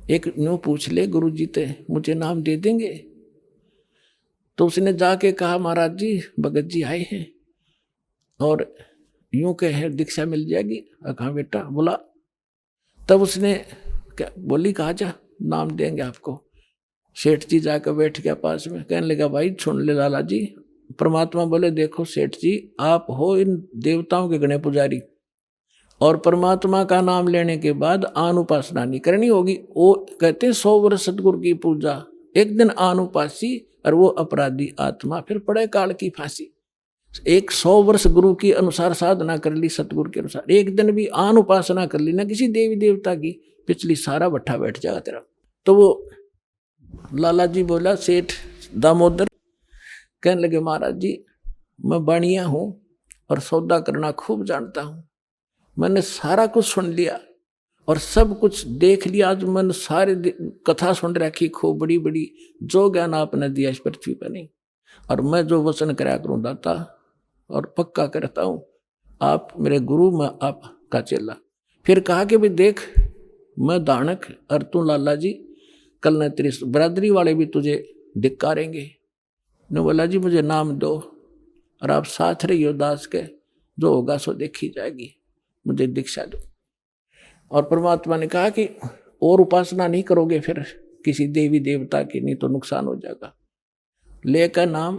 एक न्यू पूछ ले गुरु जी ते मुझे नाम दे देंगे। तो उसने जाके कहा महाराज जी भगत जी आए हैं और यूं कहे दीक्षा मिल जाएगी। कहा बेटा बोला। तब उसने क्या बोली, कहा जा नाम देंगे आपको। सेठ जी जाकर बैठ गया पास में, कहने लगा भाई सुन ले लाला जी। परमात्मा बोले देखो सेठ जी आप हो इन देवताओं के गणे पुजारी, और परमात्मा का नाम लेने के बाद आन उपासना नहीं करनी होगी। वो कहते 100 वर्ष सतगुरु की पूजा, एक दिन आन उपासी और वो अपराधी आत्मा फिर पड़े काल की फांसी। 100 वर्ष गुरु की अनुसार साधना कर ली, सतगुरु के अनुसार, एक दिन भी आन उपासना कर ली ना किसी देवी देवता की, पिछली सारा भट्ठा बैठ जाएगा तेरा। तो वो लाला जी बोला सेठ दामोदर, कहने लगे महाराज जी मैं बाणिया हूँ और सौदा करना खूब जानता हूँ, मैंने सारा कुछ सुन लिया और सब कुछ देख लिया। आज मैंने सारे कथा सुन रखी खूब बड़ी बड़ी, जो ज्ञान आपने दिया इस पृथ्वी पर नहीं, और मैं जो वचन कराया करूँ दाता और पक्का करता हूँ, आप मेरे गुरु, मैं आपका चेला। फिर कहा कि भाई देख मैं दानक और तू लाला जी, कल न तेरी बरादरी वाले भी तुझे धिक्कारेंगे। ने बोला जी मुझे नाम दो और आप साथ रहियो दास के, जो होगा सो देखी जाएगी, मुझे दीक्षा दो। और परमात्मा ने कहा कि और उपासना नहीं करोगे फिर किसी देवी देवता की, नहीं तो नुकसान हो जाएगा। लेकर नाम,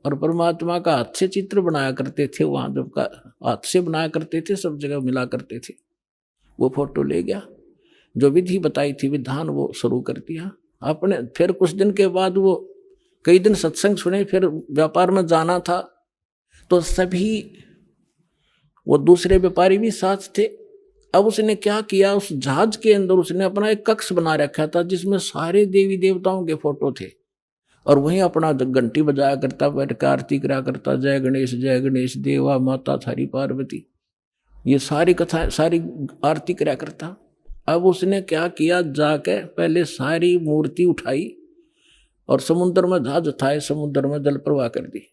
और परमात्मा का हाथ से चित्र बनाया करते थे वहां, जब का हाथ से बनाया करते थे, सब जगह मिला करते थे। वो फोटो ले गया, जो विधि बताई थी विधान वो शुरू कर दिया आपने। फिर कुछ दिन के बाद वो कई दिन सत्संग सुने, फिर व्यापार में जाना था तो सभी वो दूसरे व्यापारी भी साथ थे। अब उसने क्या किया, उस जहाज के अंदर उसने अपना एक कक्ष बना रखा था जिसमें सारे देवी देवताओं के फोटो थे, और वहीं अपना घंटी बजाया करता, बैठ कर आरती करा करता, जय गणेश देवा माता थारी पार्वती, ये सारी कथा सारी आरती करा करता। अब उसने क्या किया, जाके पहले सारी मूर्ति उठाई और समुद्र में जहाज उठाए, समुद्र में जल प्रवाह कर दी,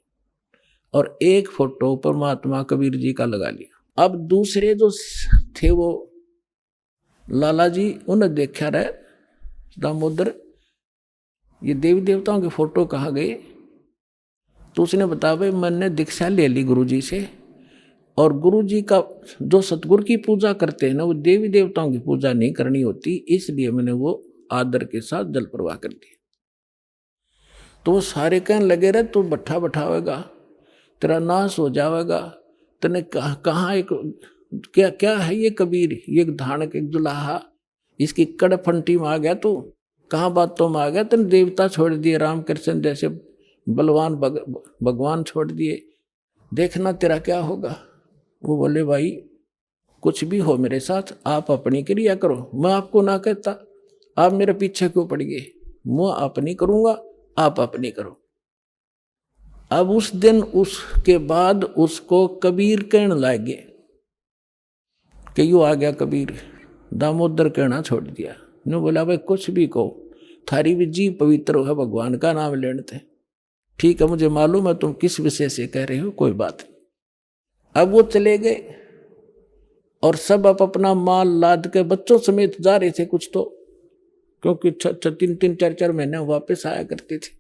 और एक फोटो परमात्मा कबीर जी का लगा लिया। अब दूसरे जो थे वो लाला जी, उन्हें देखा रहे दामोदर ये देवी देवताओं के फोटो कहाँ गए। तो उसने बताया भाई मैंने दीक्षा ले ली गुरु जी से, और गुरु जी का जो सतगुरु की पूजा करते हैं ना, वो देवी देवताओं की पूजा नहीं करनी होती, इसलिए मैंने वो आदर के साथ जल प्रवाह कर दिया। तो वो सारे कहने लगे रहे तू भट्ठा बैठावेगा, तेरा नाश हो जाएगा, तने कहाँ एक क्या क्या है ये कबीर, ये धानक एक दुलाहा, इसकी कड़फंटी में आ गया तू, कहाँ बातों में आ गया, तेने देवता छोड़ दिए राम कृष्ण जैसे बलवान भगवान छोड़ दिए, देखना तेरा क्या होगा। वो बोले भाई कुछ भी हो मेरे साथ, आप अपनी क्रिया करो, मैं आपको ना कहता, आप मेरे पीछे क्यों पड़ गए, मैं अपनी करूंगा, आप अपनी करो। अब उस दिन उसके बाद उसको कबीर कहने लगे कि यूं आ गया कबीर, दामोदर कहना छोड़ दिया। ने बोला भाई कुछ भी कहो, थारी भी जी पवित्र है, भगवान का नाम लेते। ठीक है, मुझे मालूम है तुम किस विषय से कह रहे हो, कोई बात नहीं। अब वो चले गए और सब अपना माल लाद के बच्चों समेत जा रहे थे कुछ तो, क्योंकि 3-4 महीने वापस आया करते थे।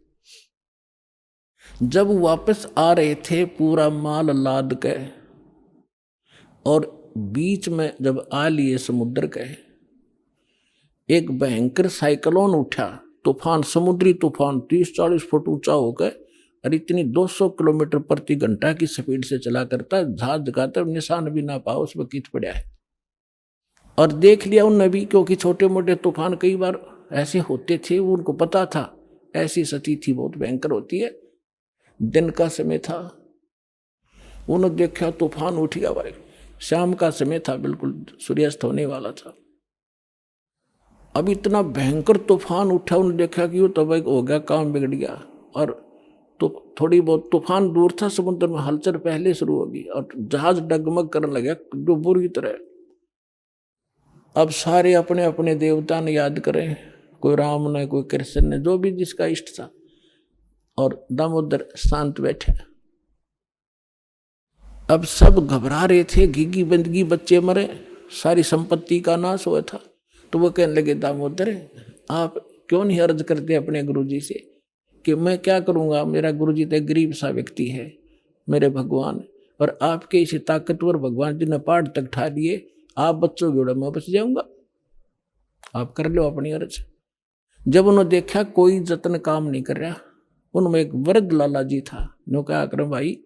जब वापस आ रहे थे पूरा माल लाद के, और बीच में जब आ लिए समुद्र के, एक भयंकर साइक्लोन उठा, तूफान, समुद्री तूफान 30-40 फुट ऊंचा होकर, और इतनी 200 किलोमीटर प्रति घंटा की स्पीड से चला करता, जहाज का तो निशान भी ना पाओ उसमें कित पड़ा है। और देख लिया उनने भी, क्योंकि छोटे मोटे तूफान कई बार ऐसे होते थे, उनको पता था ऐसी स्थिति थी बहुत भयंकर होती है। दिन का समय था, उन्होंने देखा तूफान उठ गया भाई, शाम का समय था, बिल्कुल सूर्यास्त होने वाला था। अब इतना भयंकर तूफान उठा, उन्होंने देखा कि वो तो भाई हो गया, काम बिगड़ गया। और तो थोड़ी बहुत तूफान दूर था, समुद्र में हलचल पहले शुरू होगी और जहाज डगमग करने लगा जो बुरी तरह। अब सारे अपने अपने देवता ने याद करें, कोई राम ने, कोई कृष्ण ने, जो भी जिसका इष्ट था, और दामोदर शांत बैठे। अब सब घबरा रहे थे, घिगी बंदगी, बच्चे मरे, सारी संपत्ति का नाश हुआ था। तो वो कहने लगे दामोदर आप क्यों नहीं अर्ज करते अपने गुरुजी से कि मैं क्या करूंगा, मेरा गुरुजी तो गरीब सा व्यक्ति है, मेरे भगवान, और आपके इसे ताकतवर भगवान जी ने पहाड़ तक ठा दिए, आप बच्चों की मैं बच जाऊंगा, आप कर लो अपनी अर्ज। जब उन्होंने देखा कोई जतन काम नहीं कर रहा, उनमें एक वृद्ध लाला जी था, नो क्या कर भाई,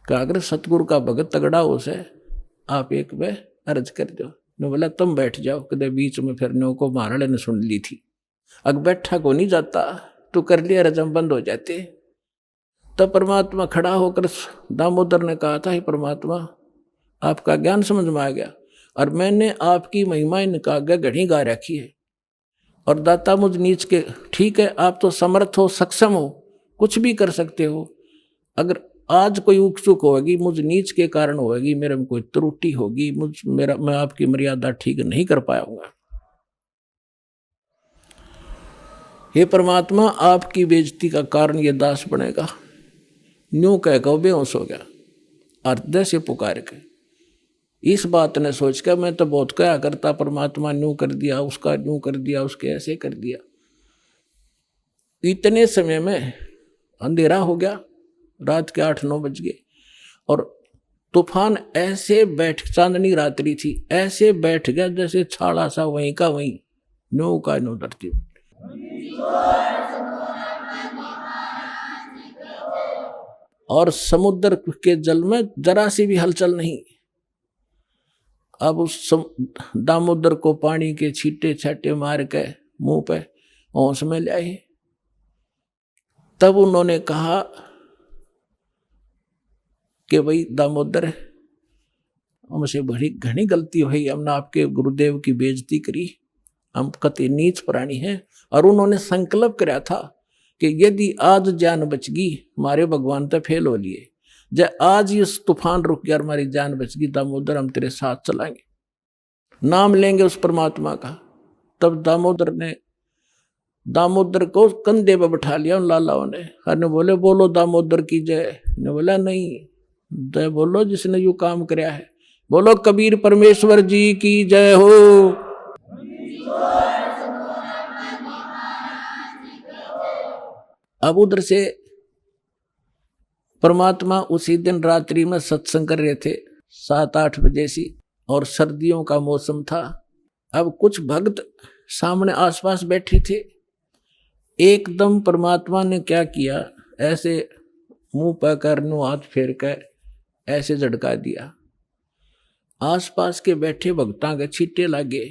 क्या अगर सतगुरु का भगत तगड़ा हो से आप एक वे अर्ज कर दो। ने बोला तुम बैठ जाओ, कदे बीच में फिर नो को महाराज ने सुन ली थी, अग बैठा को नहीं जाता, तो कर लिया रजम बंद हो जाते। तब परमात्मा खड़ा होकर दामोदर ने कहा था, हे परमात्मा आपका ज्ञान समझ में आ गया, और मैंने आपकी महिमाएं निकाल घड़ी गा रखी है, और दाता मुझ नीच के, ठीक है आप तो समर्थ हो, सक्षम हो, कुछ भी कर सकते हो, अगर आज कोई उकसुक होगी मुझ नीच के कारण होगी, मेरे में कोई त्रुटि होगी, मैं आपकी मर्यादा ठीक नहीं कर पाऊंगा, हे परमात्मा आपकी बेइज्जती का कारण ये दास बनेगा। न्यू कहकर बेहोश हो गया, हृदय से पुकार के। इस बात ने सोच कर मैं तो बहुत क्या करता, परमात्मा न्यू कर दिया, उसका न्यू कर दिया, उसके ऐसे कर दिया। इतने समय में अंधेरा हो गया, रात के 8-9 बज गए, और तूफान ऐसे चांदनी रात्रि थी, ऐसे बैठ गया जैसे छाड़ा सा वहीं का वहीं, न्यू का न्यू धरती। और समुद्र के जल में जरा सी भी हलचल नहीं। अब उस दामोदर को पानी के छींटे छाटे मार के मुंह पे होश में ले आए। तब उन्होंने कहा कि भाई दामोदर हमसे बड़ी घनी गलती हुई, हमने आपके गुरुदेव की बेइज्जती करी, हम कति नीच प्राणी हैं। और उन्होंने संकल्प कराया था कि यदि आज जान बच गई, हमारे भगवान तो फेल हो लिए, जब आज ये तूफान रुक गया, हमारी जान बच गई, दामोदर हम तेरे साथ चलाएंगे, नाम लेंगे उस परमात्मा का। तब दामोदर को कंधे पे बैठा लिया उन लालाओं ने, और बोले बोलो दामोदर की जय। ने बोला नहीं, जय बोलो जिसने यू काम कराया है, बोलो कबीर परमेश्वर जी की जय हो। अब उधर से परमात्मा उसी दिन रात्रि में सत्संग कर रहे थे 7-8 बजे सी, और सर्दियों का मौसम था। अब कुछ भक्त सामने आसपास बैठे थे, एकदम परमात्मा ने क्या किया, ऐसे मुंह पर करनो हाथ फेर कर ऐसे झटका दिया, आसपास के बैठे भक्तां के छींटे लागे।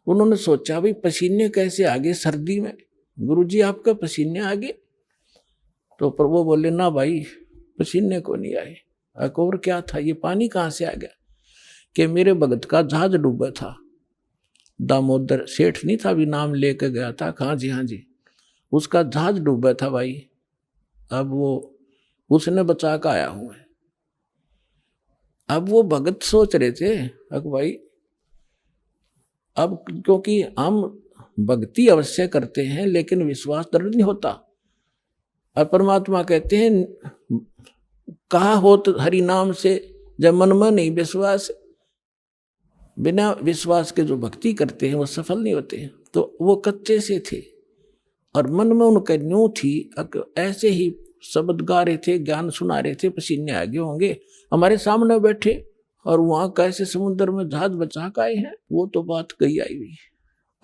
उन्होंने सोचा भाई पसीने कैसे आगे सर्दी में, गुरुजी आपका पसीने आगे, तो पर वो बोले ना भाई, पसीने को नहीं आए। और क्या था, ये पानी कहाँ से आ गया? कि मेरे भगत का जहाज डूबा था, दामोदर सेठ नहीं था, अभी नाम लेके गया था। हाँ जी, हाँ जी, उसका जहाज डूबा था भाई। अब वो उसने बचा कर आया हूं मैं। अब वो भगत सोच रहे थे अब भाई, अब क्योंकि हम भक्ति अवश्य करते हैं लेकिन विश्वास दृढ़ नहीं होता। और परमात्मा कहते हैं कहा हो तो हरि नाम से, जब मन में नहीं विश्वास, बिना विश्वास के जो भक्ति करते हैं वो सफल नहीं होते हैं। तो वो कच्चे से थे और मन में उनका न्यू थी, ऐसे ही शब्द गा रहे थे, ज्ञान सुना रहे थे, पसीने आगे होंगे, हमारे सामने बैठे और वहां कैसे समुद्र में जहाज बचा के आए हैं, वो तो बात कही आई हुई।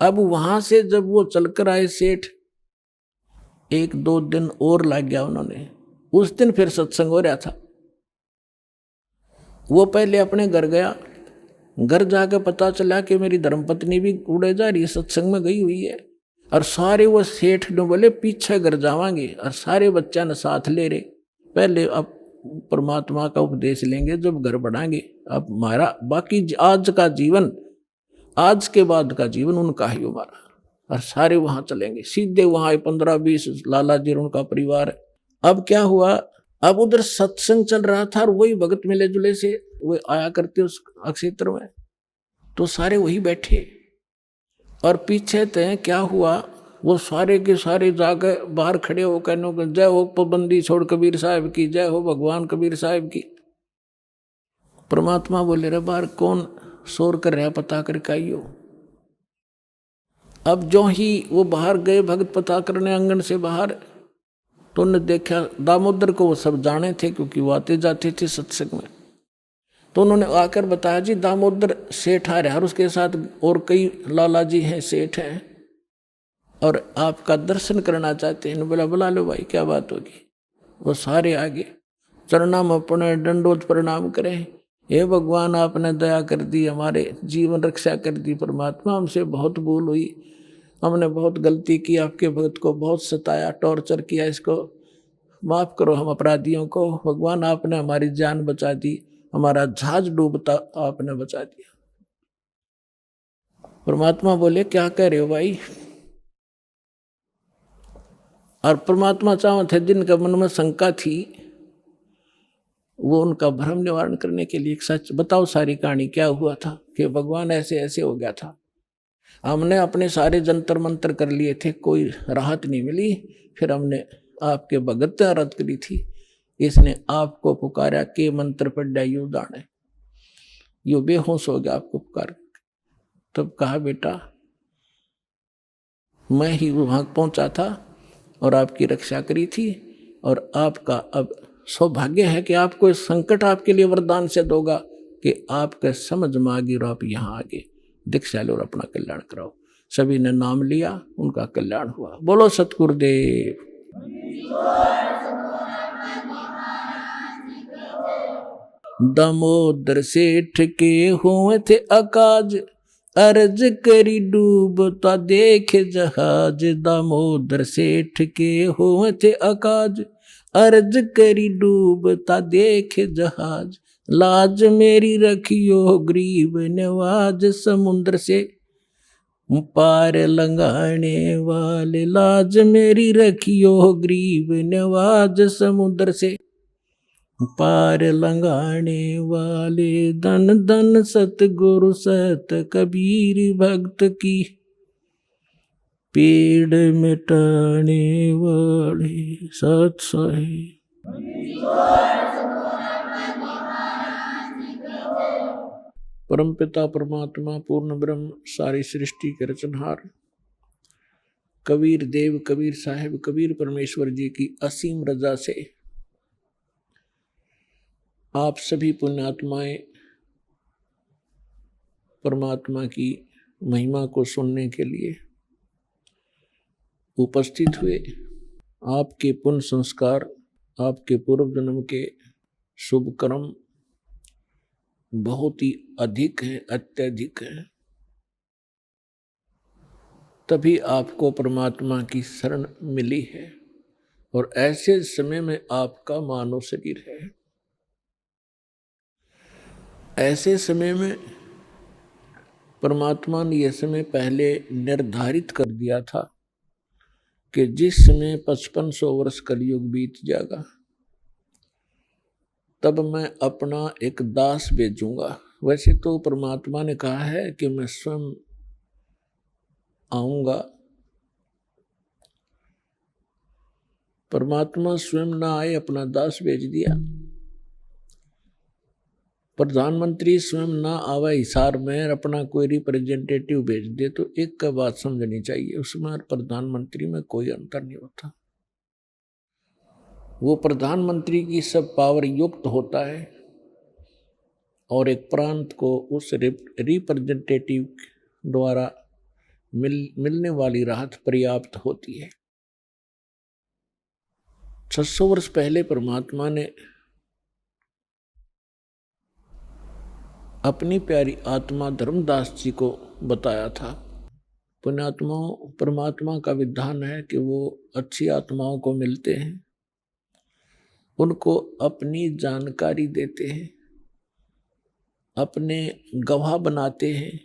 अब वहां से जब वो चलकर आए सेठ, 1-2 दिन और लग गया उन्होंने। उस दिन फिर सत्संग हो रहा था। वो पहले अपने घर गया, घर जाकर पता चला कि मेरी धर्मपत्नी भी उड़े जा रही है, सत्संग में गई हुई है। और सारे वो सेठ ने बोले पीछे घर जावांगे, और सारे बच्चा ने साथ ले रहे। पहले अब परमात्मा का उपदेश लेंगे जब घर बढ़ाएंगे। अब हमारा बाकी आज का जीवन, आज के बाद का जीवन उनका ही हमारा। और सारे वहां चलेंगे, सीधे वहां 15-20 लाला जी और उनका परिवार। अब क्या हुआ, अब उधर सत्संग चल रहा था और वही भगत मिले जुले से वो आया करते उस क्षेत्र में, तो सारे वही बैठे। और पीछे तय क्या हुआ, वो सारे के सारे जाकर बाहर खड़े हो कहने को जय हो पाबंदी छोड़ कबीर साहब की, जय हो भगवान कबीर साहब की। परमात्मा बोले रे बाहर कौन शोर कर रहा, पता करके आइयो। अब जो ही वो बाहर गए भगत पता करने आंगन से बाहर, तो उन्होंने देखा दामोदर को, वो सब जाने थे क्योंकि वो आते जाते थे सत्संग में। तो उन्होंने आकर बताया जी दामोदर सेठ आ रहा है और उसके साथ और कई लाला जी हैं, सेठ हैं, और आपका दर्शन करना चाहते हैं। बोला बुला लो भाई, क्या बात होगी। वो सारे आगे चरणा में अपने दंडोत प्रणाम करें, हे भगवान आपने दया कर दी, हमारे जीवन रक्षा कर दी। परमात्मा हमसे बहुत भूल हुई, हमने बहुत गलती की, आपके भक्त को बहुत सताया, टॉर्चर किया, इसको माफ करो हम अपराधियों को। भगवान आपने हमारी जान बचा दी, हमारा जहाज डूबता आपने बचा दिया। परमात्मा बोले क्या कह रहे हो भाई। और परमात्मा चाहो थे जिनका मन में शंका थी, वो उनका भ्रम निवारण करने के लिए एक सच बताओ, सारी कहानी क्या हुआ था कि भगवान ऐसे ऐसे हो गया था। हमने अपने सारे जंतर मंतर कर लिए थे, कोई राहत नहीं मिली। फिर हमने आपके भगत आराध करी थी, इसने आपको पुकारा के मंत्र पढ़ यू दाने, यो बेहोश हो गया आपको पुकार। तब कहा बेटा मैं ही वहां पहुंचा था और आपकी रक्षा करी थी, और आपका अब सौभाग्य है कि आपको इस संकट आपके लिए वरदान से दोगा कि आपके समझ में आ गई और आप यहाँ आगे दीक्षा लो और अपना कल्याण कराओ। सभी ने नाम लिया, उनका कल्याण हुआ। बोलो सतगुरुदेव। दामोदर सेठ के हुए थे अकाज, अर्ज करी डूबता देखे जहाज। दामोदर सेठ के हुए थे अकाज, अर्ज करी डूबता देखे जहाज। लाज मेरी रखियो गरीब नवाज, समुद्र से पार लंघाने वाले। लाज मेरी रखियो गरीब नवाज, समुद्र से पार लंघाने वाले। धन धन सतगुरु सत कबीर भक्त की, पेड़ मिटाने वाले सत साहिब। परमपिता परमात्मा पूर्ण ब्रह्म सारी सृष्टि के रचनहार कबीर देव कबीर साहिब कबीर परमेश्वर जी की असीम रजा से आप सभी पुण्यात्माएं परमात्मा की महिमा को सुनने के लिए उपस्थित हुए। आपके पुण्य संस्कार, आपके पूर्व जन्म के शुभ कर्म बहुत ही अधिक हैं, अत्यधिक हैं, तभी आपको परमात्मा की शरण मिली है और ऐसे समय में आपका मानव शरीर है। ऐसे समय में परमात्मा ने यह समय पहले निर्धारित कर दिया था कि जिस समय 5500 वर्ष कलयुग बीत जाएगा तब मैं अपना एक दास भेजूंगा। वैसे तो परमात्मा ने कहा है कि मैं स्वयं आऊंगा। परमात्मा स्वयं ना आए, अपना दास भेज दिया। प्रधानमंत्री स्वयं ना आवे हिसार में अपना कोई रिप्रेजेंटेटिव भेज दे तो एक का बात समझनी चाहिए, उसमें और प्रधानमंत्री में कोई अंतर नहीं होता। वो प्रधानमंत्री की सब पावर युक्त होता है और एक प्रांत को उस रिप्रेजेंटेटिव द्वारा मिलने वाली राहत पर्याप्त होती है। 600 वर्ष पहले परमात्मा ने अपनी प्यारी आत्मा धर्मदास जी को बताया था। पुण्यात्माओं, परमात्मा का विधान है कि वो अच्छी आत्माओं को मिलते हैं, उनको अपनी जानकारी देते हैं, अपने गवाह बनाते हैं।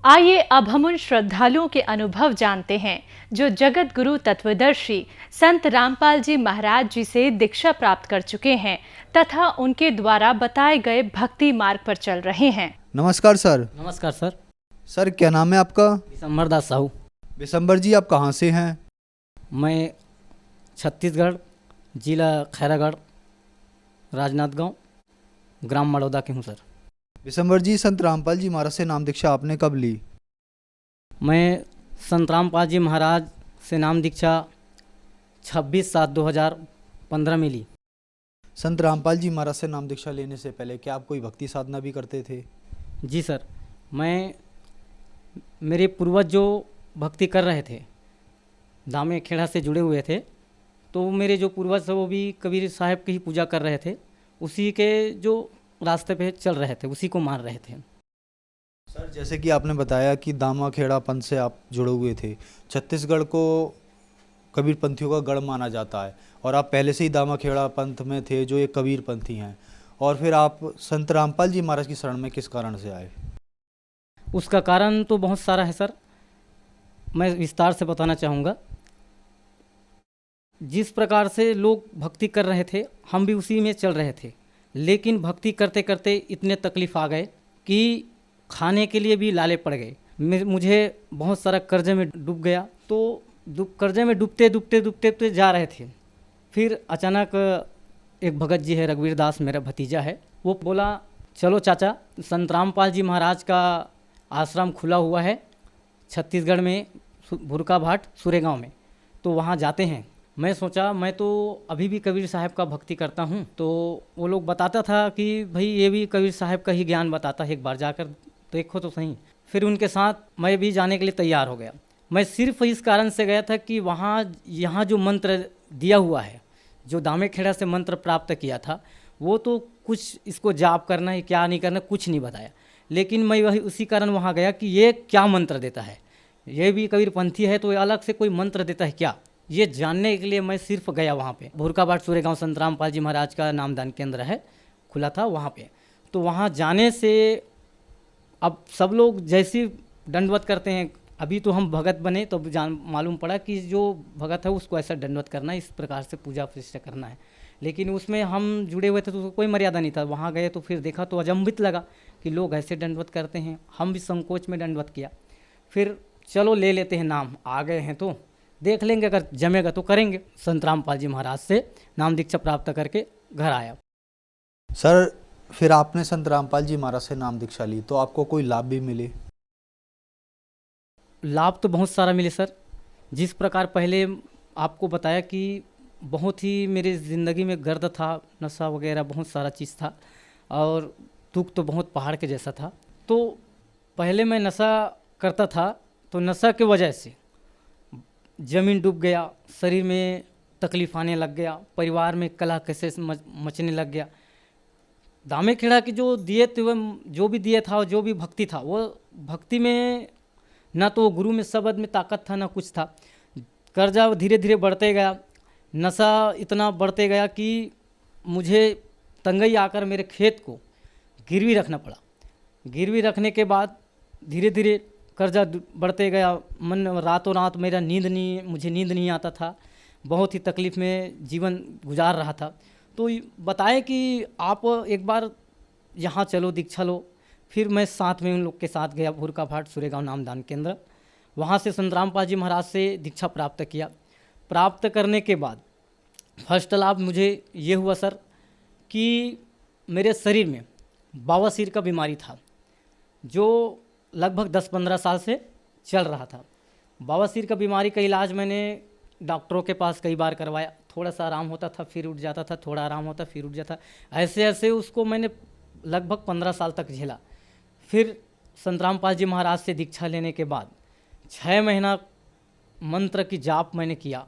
आइए अब हम उन श्रद्धालुओं के अनुभव जानते हैं जो जगत गुरु तत्वदर्शी संत रामपाल जी महाराज जी से दीक्षा प्राप्त कर चुके हैं तथा उनके द्वारा बताए गए भक्ति मार्ग पर चल रहे हैं। नमस्कार सर। नमस्कार सर। सर क्या नाम है आपका? विशंबर दास साहू। विशंबर जी, आप कहाँ से हैं? मैं छत्तीसगढ़, जिला खैरागढ़, राजनांदगांव, ग्राम मड़ौदा के हूँ सर। विशंबर जी, संत रामपाल जी महाराज से नाम दीक्षा आपने कब ली? मैं संत रामपाल जी महाराज से नाम दीक्षा 26/7/2015 में ली। संत रामपाल जी महाराज से नाम दीक्षा लेने से पहले क्या आप कोई भक्ति साधना भी करते थे? जी सर, मेरे पूर्वज जो भक्ति कर रहे थे, दामे खेड़ा से जुड़े हुए थे, तो मेरे जो पूर्वज थे वो भी कबीर साहब की ही पूजा कर रहे थे, उसी के जो रास्ते पे चल रहे थे, उसी को मान रहे थे। सर जैसे कि आपने बताया कि दामा खेड़ा पंथ से आप जुड़े हुए थे, छत्तीसगढ़ को कबीर पंथियों का गढ़ माना जाता है और आप पहले से ही दामा खेड़ा पंथ में थे जो एक कबीर पंथी हैं, और फिर आप संत रामपाल जी महाराज की शरण में किस कारण से आए? उसका कारण तो बहुत सारा है सर, मैं विस्तार से बताना चाहूँगा। जिस प्रकार से लोग भक्ति कर रहे थे हम भी उसी में चल रहे थे, लेकिन भक्ति करते करते इतने तकलीफ़ आ गए कि खाने के लिए भी लाले पड़ गए। मुझे बहुत सारा कर्जे में डूब गया, तो कर्जे में डूबते जा रहे थे। फिर अचानक एक भगत जी है, रघुवीर दास मेरा भतीजा है, वो बोला चलो चाचा, संत रामपाल जी महाराज का आश्रम खुला हुआ है छत्तीसगढ़ में, भुरका भाट सुरेगांव में, तो वहाँ जाते हैं। मैं सोचा मैं तो अभी भी कबीर साहब का भक्ति करता हूँ, तो वो लोग बताता था कि भाई ये भी कबीर साहब का ही ज्ञान बताता है, एक बार जाकर देखो तो सही। फिर उनके साथ मैं भी जाने के लिए तैयार हो गया। मैं सिर्फ इस कारण से गया था कि यहाँ जो मंत्र दिया हुआ है, जो दामे खेड़ा से मंत्र प्राप्त किया था, वो तो कुछ इसको जाप करना है क्या नहीं करना कुछ नहीं बताया, लेकिन मैं वही उसी कारण वहाँ गया कि ये क्या मंत्र देता है, ये भी कबीर पंथी है तो अलग से कोई मंत्र देता है क्या, ये जानने के लिए मैं सिर्फ गया वहाँ पे। भुरका भाट सुरेगांव संत रामपाल जी महाराज का नामदान केंद्र है, खुला था वहाँ पे। तो वहाँ जाने से अब सब लोग जैसी दंडवत करते हैं, अभी तो हम भगत बने तो मालूम पड़ा कि जो भगत है उसको ऐसा दंडवत करना है, इस प्रकार से पूजा प्रतिष्ठा करना है, लेकिन उसमें हम जुड़े हुए थे तो कोई मर्यादा नहीं था। वहाँ गए तो फिर देखा तो अचंभित लगा कि लोग ऐसे दंडवत करते हैं, हम भी संकोच में दंडवत किया। फिर चलो ले लेते हैं नाम, आ गए हैं तो देख लेंगे, अगर जमेगा तो करेंगे। संत रामपाल जी महाराज से नाम दीक्षा प्राप्त करके घर आया। सर फिर आपने संत रामपाल जी महाराज से नाम दीक्षा ली तो आपको कोई लाभ भी मिले? लाभ तो बहुत सारा मिले सर। जिस प्रकार पहले आपको बताया कि बहुत ही मेरी ज़िंदगी में गर्द था, नशा वगैरह बहुत सारा चीज़ था और दुख तो बहुत पहाड़ के जैसा था। तो पहले मैं नशा करता था, तो नशा की वजह से ज़मीन डूब गया, शरीर में तकलीफ आने लग गया, परिवार में कलह कैसे मचने लग गया। दामे खेड़ा के जो दिए थे, जो भी दिए था, जो भी भक्ति था, वो भक्ति में ना तो गुरु में शब्द में ताकत था ना कुछ था। कर्जा धीरे धीरे बढ़ते गया, नशा इतना बढ़ते गया कि मुझे तंगई आकर मेरे खेत को गिरवी रखना पड़ा। गिरवी रखने के बाद धीरे धीरे कर्जा बढ़ते गया। मन रातों रात मुझे नींद नहीं आता था। बहुत ही तकलीफ़ में जीवन गुजार रहा था। तो बताए कि आप एक बार यहाँ चलो, दीक्षा लो। फिर मैं साथ में उन लोग के साथ गया भूरका भाट सूर्यगांव नामदान केंद्र। वहाँ से संत रामपाल जी महाराज से दीक्षा प्राप्त किया। प्राप्त करने के बाद फर्स्ट लाभ मुझे ये हुआ सर कि मेरे शरीर में बवासीर का बीमारी था, जो लगभग 10-15 साल से चल रहा था। बवासीर का बीमारी का इलाज मैंने डॉक्टरों के पास कई बार करवाया। थोड़ा सा आराम होता था फिर उठ जाता था, थोड़ा आराम होता फिर उठ जाता। ऐसे ऐसे उसको मैंने लगभग 15 साल तक झेला। फिर संत रामपाल जी महाराज से दीक्षा लेने के बाद 6 महीना मंत्र की जाप मैंने किया।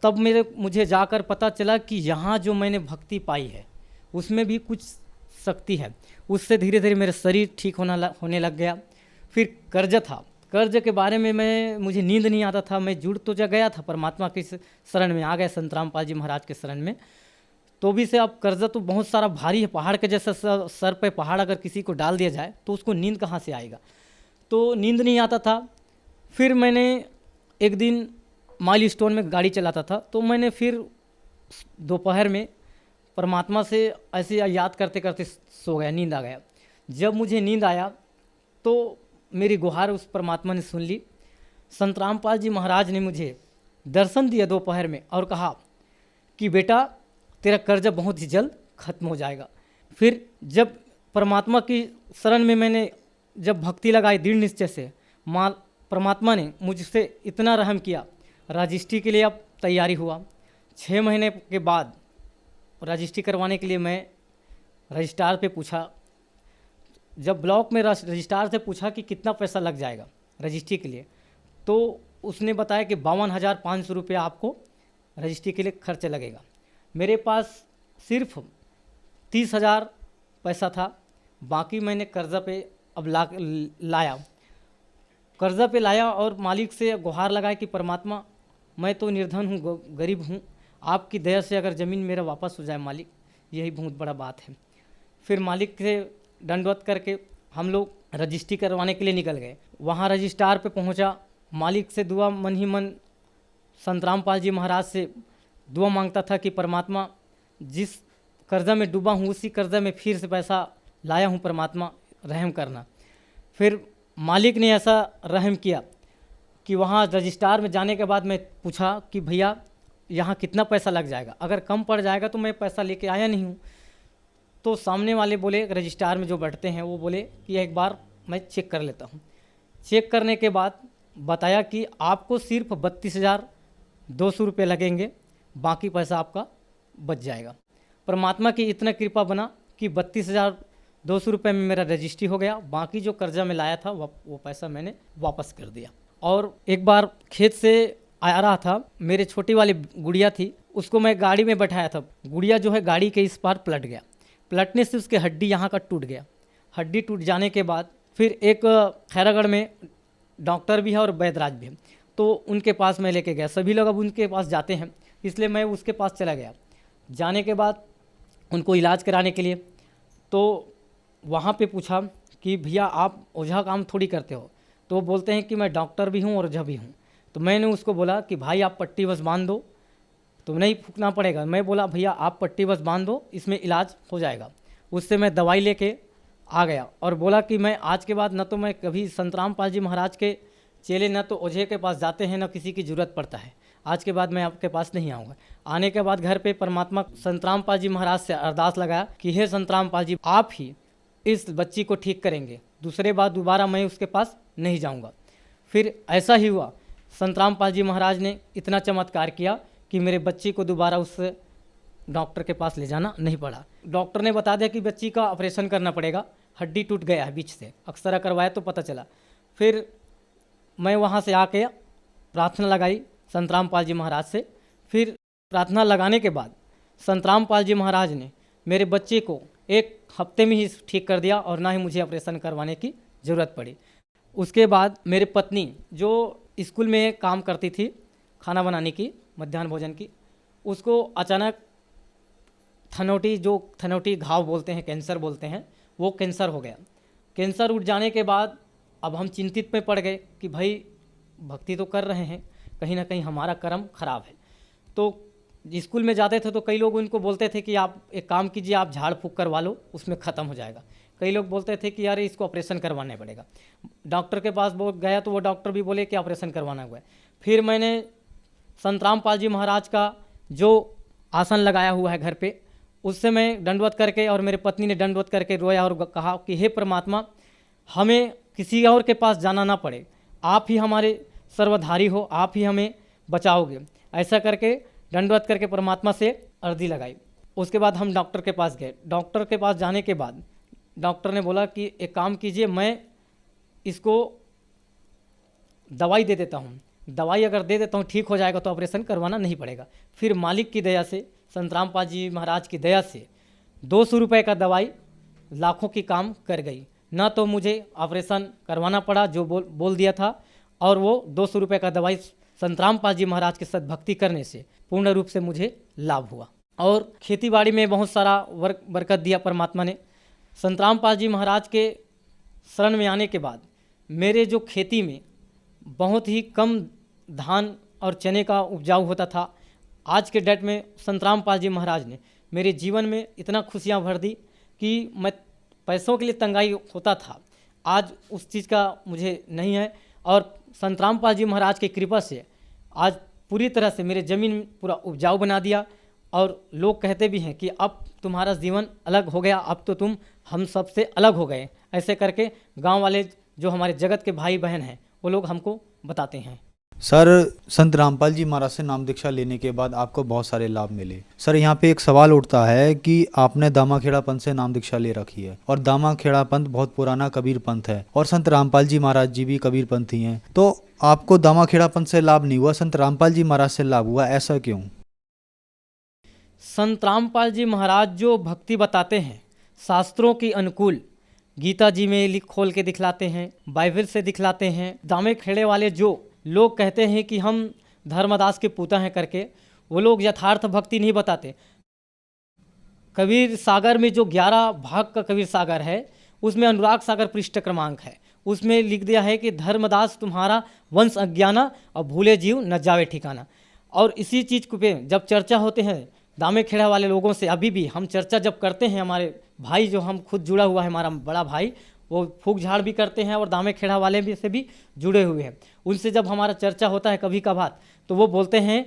तब मुझे जाकर पता चला कि यहाँ जो मैंने भक्ति पाई है उसमें भी कुछ शक्ति है। उससे धीरे धीरे मेरा शरीर ठीक होने लग गया। फिर कर्ज था, कर्ज के बारे में मुझे नींद नहीं आता था। मैं जुड़ तो गया था, परमात्मा की शरण में आ गया, संत रामपाल जी महाराज के शरण में। तो भी से अब कर्जा तो बहुत सारा भारी है, पहाड़ के जैसा सर पे पहाड़ अगर किसी को डाल दिया जाए तो उसको नींद कहाँ से आएगा। तो नींद नहीं आता था। फिर मैंने एक दिन माइलस्टोन में गाड़ी चलाता था, तो मैंने फिर दोपहर में परमात्मा से ऐसे याद करते करते सो गया, नींद आ गया। जब मुझे नींद आया तो मेरी गुहार उस परमात्मा ने सुन ली। संत रामपाल जी महाराज ने मुझे दर्शन दिया दोपहर में और कहा कि बेटा तेरा कर्जा बहुत ही जल्द खत्म हो जाएगा। फिर जब परमात्मा की शरण में मैंने जब भक्ति लगाई दृढ़ निश्चय से, परमात्मा ने मुझसे इतना रहम किया। रजिस्ट्री के लिए अब तैयारी हुआ। 6 महीने के बाद रजिस्ट्री करवाने के लिए मैं रजिस्ट्रार पे पूछा। जब ब्लॉक में रजिस्ट्रार से पूछा कि कितना पैसा लग जाएगा रजिस्ट्री के लिए, तो उसने बताया कि 52,500 रुपये आपको रजिस्ट्री के लिए खर्च लगेगा। मेरे पास सिर्फ 30,000 पैसा था। बाकी मैंने कर्जा पे अब लाया, कर्जा पे लाया और मालिक से गुहार लगाया कि परमात्मा मैं तो निर्धन हूँ, गरीब हूँ, आपकी दया से अगर ज़मीन मेरा वापस हो जाए मालिक, यही बहुत बड़ा बात है। फिर मालिक से दंडवत करके हम लोग रजिस्ट्री करवाने के लिए निकल गए। वहाँ रजिस्ट्रार पे पहुँचा, मालिक से दुआ मन ही मन संत रामपाल जी महाराज से दुआ मांगता था कि परमात्मा जिस कर्जा में डूबा हूँ उसी कर्जा में फिर से पैसा लाया हूँ, परमात्मा रहम करना। फिर मालिक ने ऐसा रहम किया कि वहाँ रजिस्ट्रार में जाने के बाद मैं पूछा कि भैया यहाँ कितना पैसा लग जाएगा, अगर कम पड़ जाएगा तो मैं पैसा लेके आया नहीं हूँ। तो सामने वाले बोले, रजिस्ट्रार में जो बैठते हैं वो बोले कि एक बार मैं चेक कर लेता हूँ। चेक करने के बाद बताया कि आपको सिर्फ 32,200 रुपये लगेंगे, बाकी पैसा आपका बच जाएगा। परमात्मा की इतना कृपा बना कि 32,200 रुपये में मेरा रजिस्ट्री हो गया। बाकी जो कर्जा में लाया था वो पैसा मैंने वापस कर दिया। और एक बार खेत से आ रहा था, मेरे छोटी वाली गुड़िया थी, उसको मैं गाड़ी में बैठाया था। गुड़िया जो है गाड़ी के इस पार पलट गया। पलटने से उसके हड्डी यहाँ का टूट गया। हड्डी टूट जाने के बाद फिर एक खैरागढ़ में डॉक्टर भी है और वैद्यराज भी है, तो उनके पास मैं लेके गया। सभी लोग अब उनके पास जाते हैं, इसलिए मैं उसके पास चला गया। जाने के बाद उनको इलाज कराने के लिए तो वहाँ पे पूछा कि भैया आप ओझा काम थोड़ी करते हो, तो वो बोलते हैं कि मैं डॉक्टर भी हूँ और ओझा भी हूँ। तो मैंने उसको बोला कि भाई आप पट्टी बस बांध दो तो नहीं फूकना पड़ेगा। मैं बोला भैया आप पट्टी बस बांध दो, इसमें इलाज हो जाएगा। उससे मैं दवाई लेके आ गया और बोला कि मैं आज के बाद न तो मैं कभी संत रामपाल जी महाराज के चेले न तो ओझे के पास जाते हैं, न किसी की ज़रूरत पड़ता है। आज के बाद मैं आपके पास नहीं आऊँगा। आने के बाद घर पे परमात्मा संत रामपाल जी महाराज से अरदास लगाया कि हे संत रामपाल जी, आप ही इस बच्ची को ठीक करेंगे, दूसरे बार दोबारा मैं उसके पास नहीं जाऊँगा। फिर ऐसा ही हुआ। संत रामपाल जी महाराज ने इतना चमत्कार किया कि मेरे बच्ची को दोबारा उस डॉक्टर के पास ले जाना नहीं पड़ा। डॉक्टर ने बता दिया कि बच्ची का ऑपरेशन करना पड़ेगा, हड्डी टूट गया है बीच से। अक्सरा करवाया तो पता चला। फिर मैं वहाँ से आके प्रार्थना लगाई संत रामपाल जी महाराज से। फिर प्रार्थना लगाने के बाद संत रामपाल जी महाराज ने मेरे बच्चे को 1 हफ्ते में ही ठीक कर दिया और ना ही मुझे ऑपरेशन करवाने की ज़रूरत पड़ी। उसके बाद मेरी पत्नी जो स्कूल में काम करती थी, खाना बनाने की, मध्याह्न भोजन की, उसको अचानक थनोटी घाव बोलते हैं, कैंसर बोलते हैं, वो कैंसर हो गया। कैंसर उठ जाने के बाद अब हम चिंतित में पड़ गए कि भाई भक्ति तो कर रहे हैं, कहीं ना कहीं हमारा कर्म खराब है। तो स्कूल में जाते थे तो कई लोग उनको बोलते थे कि आप एक काम कीजिए, आप झाड़ फूँक करवा लो, उसमें ख़त्म हो जाएगा। कई लोग बोलते थे कि यार इसको ऑपरेशन करवाना पड़ेगा। डॉक्टर के पास गया तो वो डॉक्टर भी बोले कि ऑपरेशन करवाना हुआ है। फिर मैंने संत रामपाल जी महाराज का जो आसन लगाया हुआ है घर पे, उससे मैं दंडवत करके और मेरे पत्नी ने दंडवत करके रोया और कहा कि हे परमात्मा, हमें किसी और के पास जाना ना पड़े, आप ही हमारे सर्वधारी हो, आप ही हमें बचाओगे। ऐसा करके दंडवत करके परमात्मा से अर्जी लगाई। उसके बाद हम डॉक्टर के पास गए। डॉक्टर के पास जाने के बाद डॉक्टर ने बोला कि एक काम कीजिए, मैं इसको दवाई दे देता हूँ, दवाई अगर दे देता हूँ ठीक हो जाएगा तो ऑपरेशन करवाना नहीं पड़ेगा। फिर मालिक की दया से, संत रामपाल जी महाराज की दया से 200 रुपये का दवाई लाखों की काम कर गई। ना तो मुझे ऑपरेशन करवाना पड़ा जो बोल दिया था, और वो 200 रुपये का दवाई संत रामपाल जी महाराज के साथ भक्ति करने से पूर्ण रूप से मुझे लाभ हुआ। और खेतीबाड़ी में बहुत सारा बरकत दिया परमात्मा ने। संत रामपाल जी महाराज के शरण में आने के बाद मेरे जो खेती में बहुत ही कम धान और चने का उपजाऊ होता था, आज के डेट में संत रामपाल जी महाराज ने मेरे जीवन में इतना खुशियाँ भर दी कि मैं पैसों के लिए तंगाई होता था, आज उस चीज़ का मुझे नहीं है। और संत रामपाल जी महाराज की कृपा से आज पूरी तरह से मेरे ज़मीन पूरा उपजाऊ बना दिया। और लोग कहते भी हैं कि अब तुम्हारा जीवन अलग हो गया, अब तो तुम हम सब से अलग हो गए। ऐसे करके गांव वाले जो हमारे जगत के भाई बहन हैं वो लोग हमको बताते हैं। सर, संत रामपाल जी महाराज से नाम दीक्षा लेने के बाद आपको बहुत सारे लाभ मिले। सर, यहाँ पे एक सवाल उठता है कि आपने दामाखेड़ा पंथ से नाम दीक्षा ले रखी है और दामाखेड़ा पंथ बहुत पुराना कबीर पंथ है और संत रामपाल जी महाराज जी भी कबीर पंथी हैं, तो आपको दामाखेड़ा पंथ से लाभ नहीं हुआ, संत रामपाल जी महाराज से लाभ हुआ, ऐसा क्यों? संत रामपाल जी महाराज जो भक्ति बताते हैं शास्त्रों की अनुकूल, गीता जी में लिख खोल के दिखलाते हैं, बाइबल से दिखलाते हैं। दामाखेड़े वाले जो लोग कहते हैं कि हम धर्मदास के पूता हैं करके, वो लोग यथार्थ भक्ति नहीं बताते। कबीर सागर में जो 11 भाग का कबीर सागर है, उसमें अनुराग सागर पृष्ठ क्रमांक है, उसमें लिख दिया है कि धर्मदास तुम्हारा वंश अज्ञाना और भूले जीव न जावे ठिकाना। और इसी चीज़ को पे जब चर्चा होते हैं दामाखेड़ा वाले लोगों से, अभी भी हम चर्चा जब करते हैं, हमारे भाई जो हम खुद जुड़ा हुआ है, हमारा बड़ा भाई, वो फूक झाड़ भी करते हैं और दामाखेड़ा वाले भी से भी जुड़े हुए हैं, उनसे जब हमारा चर्चा होता है कभी कभार, तो वो बोलते हैं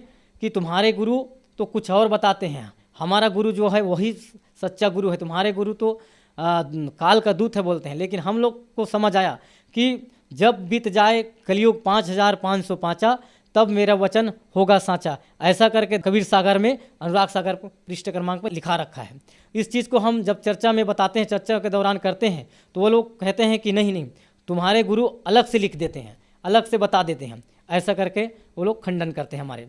कि तुम्हारे गुरु तो कुछ और बताते हैं, हमारा गुरु जो है वही सच्चा गुरु है, तुम्हारे गुरु तो काल का दूत है बोलते हैं। लेकिन हम लोग को समझ आया कि जब बीत जाए कलयुग 5505 तब मेरा वचन होगा साचा। ऐसा करके कबीर सागर में अनुराग सागर पृष्ठ क्रमांक पर लिखा रखा है। इस चीज़ को हम जब चर्चा में बताते हैं, चर्चा के दौरान करते हैं, तो वो लोग कहते हैं कि नहीं नहीं, तुम्हारे गुरु अलग से लिख देते हैं, अलग से बता देते हैं। ऐसा करके वो लोग खंडन करते हैं हमारे।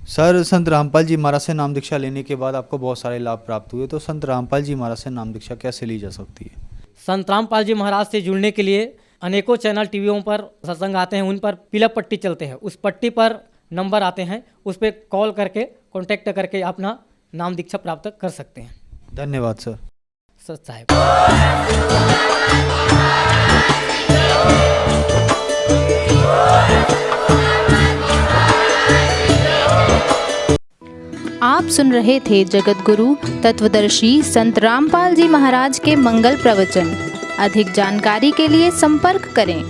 सर, संत रामपाल जी महाराज से नाम दीक्षा लेने के बाद आपको बहुत सारे लाभ प्राप्त हुए, तो संत रामपाल जी महाराज से नाम दीक्षा कैसे ली जा सकती है? संत रामपाल जी महाराज से जुड़ने के लिए अनेकों चैनल टीवियों पर सत्संग आते हैं, उन पर पीला पट्टी चलते हैं, उस पट्टी पर नंबर आते हैं, उस पर कॉल करके कॉन्टैक्ट करके अपना नाम दीक्षा प्राप्त कर सकते हैं। धन्यवाद सर। सत साहेब। आप सुन रहे थे जगत गुरु तत्वदर्शी संत रामपाल जी महाराज के मंगल प्रवचन। अधिक जानकारी के लिए संपर्क करें।